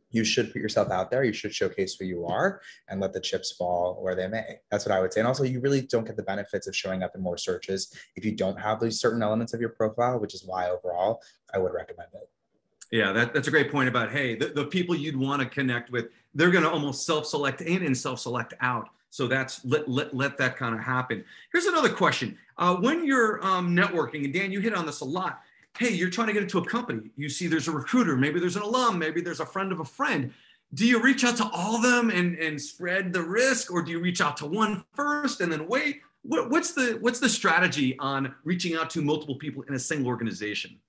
You should put yourself out there. You should showcase who you are and let the chips fall where they may. That's what I would say. And also, you really don't get the benefits of showing up in more searches if you don't have these certain elements of your profile, which is why overall I would recommend it. Yeah, that's a great point about, hey, the people you'd want to connect with, they're going to almost self-select in and self-select out. So that's let that kind of happen. Here's another question. When you're networking, and Dan, you hit on this a lot. Hey, you're trying to get into a company. You see there's a recruiter, maybe there's an alum, maybe there's a friend of a friend. do you reach out to all of them and spread the risk, or do you reach out to one first and then wait? What's the strategy on reaching out to multiple people in a single organization?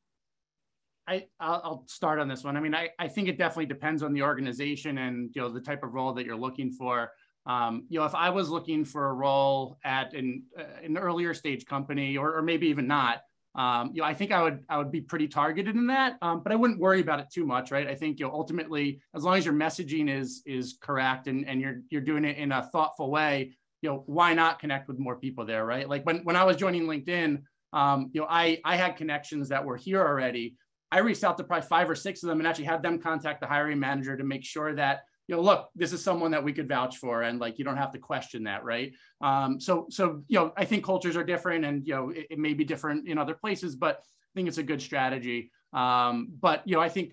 I'll start on this one. I mean, I think it definitely depends on the organization and, you know, the type of role that you're looking for. You know, if I was looking for a role at an earlier stage company, or maybe even not, you know, I think I would be pretty targeted in that, but I wouldn't worry about it too much, right? I think, you know, ultimately, as long as your messaging is correct and you're doing it in a thoughtful way, you know, why not connect with more people there, right? Like when I was joining LinkedIn, you know, I had connections that were here already. I reached out to probably 5 or 6 of them and actually had them contact the hiring manager to make sure that, you know, look, this is someone that we could vouch for, and like, you don't have to question that, right? So, you know, I think cultures are different, and, you know, it may be different in other places, but I think it's a good strategy. But, you know, I think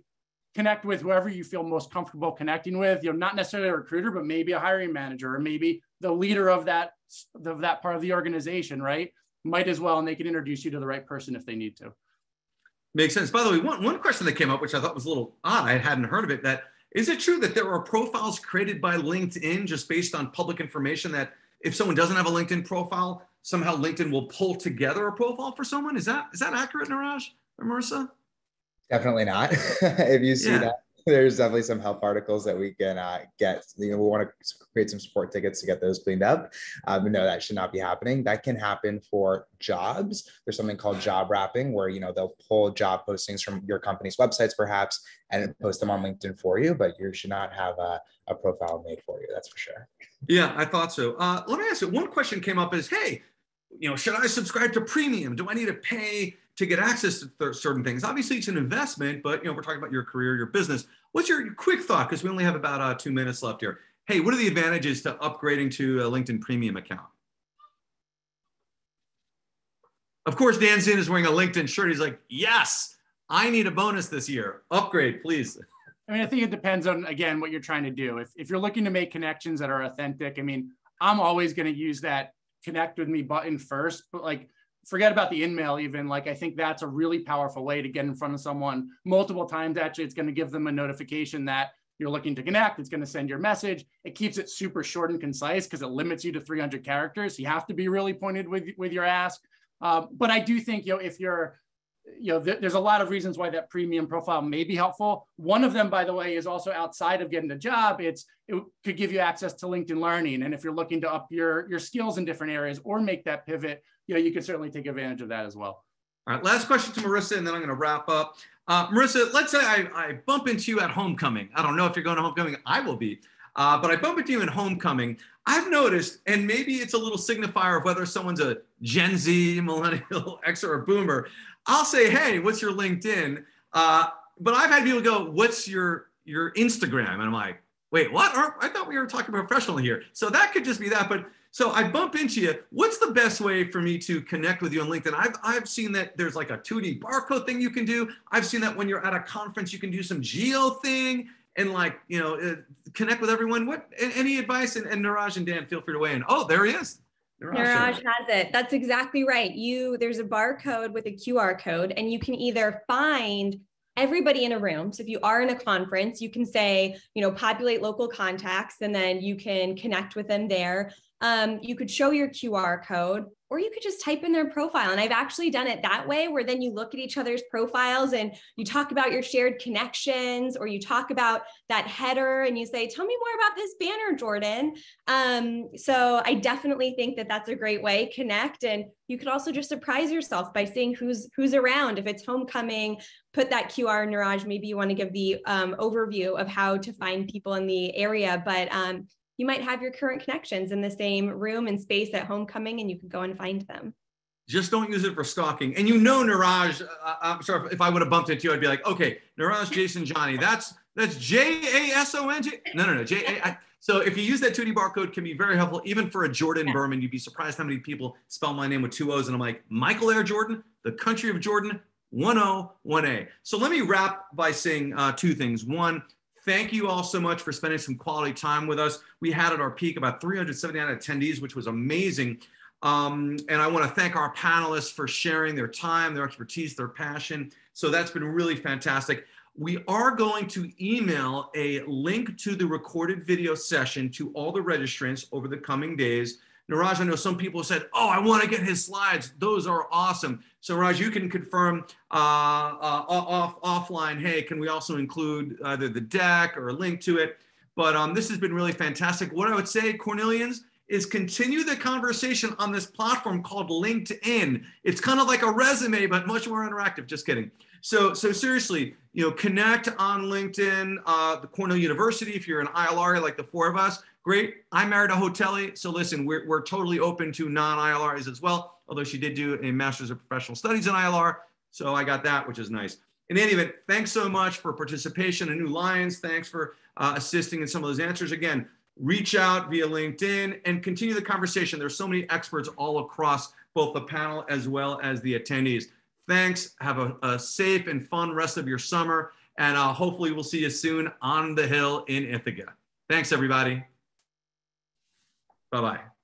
connect with whoever you feel most comfortable connecting with, you know, not necessarily a recruiter, but maybe a hiring manager, or maybe the leader of that part of the organization, right? Might as well, and they can introduce you to the right person if they need to. Makes sense. By the way, one question that came up, which I thought was a little odd, I hadn't heard of it, that is it true that there are profiles created by LinkedIn just based on public information, that if someone doesn't have a LinkedIn profile, somehow LinkedIn will pull together a profile for someone? Is that accurate, Niraj or Marissa? Definitely not. If you see that, there's definitely some help articles that we can get. You know, we want to create some support tickets to get those cleaned up. No, that should not be happening. That can happen for jobs. There's something called job wrapping, where, you know, they'll pull job postings from your company's websites perhaps and post them on LinkedIn for you, but you should not have a profile made for you. That's for sure. Yeah, I thought so. Let me ask you, one question came up is, hey, you know, should I subscribe to premium? Do I need to pay to get access to certain things? Obviously, it's an investment, but, you know, we're talking about your career, your business. What's your quick thought? Because we only have about 2 minutes left here. Hey, what are the advantages to upgrading to a LinkedIn Premium account? Of course, Dan Zinn is wearing a LinkedIn shirt. He's like, yes, I need a bonus this year. Upgrade, please. I mean, I think it depends on, again, what you're trying to do. If you're looking to make connections that are authentic, I mean, I'm always going to use that connect with me button first, but like, forget about the in-mail even. Like, I think that's a really powerful way to get in front of someone multiple times. Actually, it's going to give them a notification that you're looking to connect. It's going to send your message. It keeps it super short and concise because it limits you to 300 characters. You have to be really pointed with your ask. But I do think, you know, if you're, you know, there's a lot of reasons why that premium profile may be helpful. One of them, by the way, is also outside of getting a job. It could give you access to LinkedIn Learning. And if you're looking to up your skills in different areas or make that pivot, you know, you can certainly take advantage of that as well. All right, last question to Marissa, and then I'm going to wrap up. Marissa, let's say I bump into you at homecoming. I don't know if you're going to homecoming. I will be. But I bump into you in homecoming. I've noticed, and maybe it's a little signifier of whether someone's a Gen Z, millennial, X, or a boomer. I'll say, hey, what's your LinkedIn? But I've had people go, what's your Instagram? And I'm like, wait, what? I thought we were talking professional here. So that could just be that. But so I bump into you. What's the best way for me to connect with you on LinkedIn? I've seen that there's like a 2D barcode thing you can do. I've seen that when you're at a conference, you can do some geo thing and, like, you know, connect with everyone. What, any advice? And Niraj and Dan, feel free to weigh in. Oh, there he is. Niraj has it. That's exactly right. There's a barcode with a QR code, and you can either find everybody in a room. So if you are in a conference, you can say, you know, populate local contacts, and then you can connect with them there. You could show your QR code, or you could just type in their profile. And I've actually done it that way, where then you look at each other's profiles and you talk about your shared connections, or you talk about that header and you say, tell me more about this banner, Jordan. So I definitely think that that's a great way, connect. And you could also just surprise yourself by seeing who's around. If it's homecoming, put that QR. Niraj, maybe you want to give the overview of how to find people in the area, but you might have your current connections in the same room and space at homecoming, and you can go and find them. Just don't use it for stalking. And you know, Niraj, I'm sorry, if I would have bumped into you, I'd be like, okay, Niraj, Jason, Johnny, that's Jasonj. No, J-A-I. So if you use that 2D barcode, can be very helpful, even for a Jordan Berman. You'd be surprised how many people spell my name with 2 O's. And I'm like, Michael Air Jordan, the country of Jordan, 1 O, 1 A. So let me wrap by saying 2 things. One, thank you all so much for spending some quality time with us. We had at our peak about 379 attendees, which was amazing. And I want to thank our panelists for sharing their time, their expertise, their passion. So that's been really fantastic. We are going to email a link to the recorded video session to all the registrants over the coming days. Niraj, I know some people said, oh, I want to get his slides. Those are awesome. So Raj, you can confirm offline, hey, can we also include either the deck or a link to it? But this has been really fantastic. What I would say, Cornellians, is continue the conversation on this platform called LinkedIn. It's kind of like a resume, but much more interactive. Just kidding. So seriously, connect on LinkedIn, the Cornell University, if you're an ILR like the four of us, great. I married a hotelier, so listen, we're totally open to non-ILRs as well, although she did do a Master's of Professional Studies in ILR, so I got that, which is nice. In any event, thanks so much for participation in New Lions. Thanks for assisting in some of those answers. Again, reach out via LinkedIn and continue the conversation. There's so many experts all across both the panel as well as the attendees. Thanks. Have a safe and fun rest of your summer. And hopefully we'll see you soon on the Hill in Ithaca. Thanks, everybody. Bye-bye.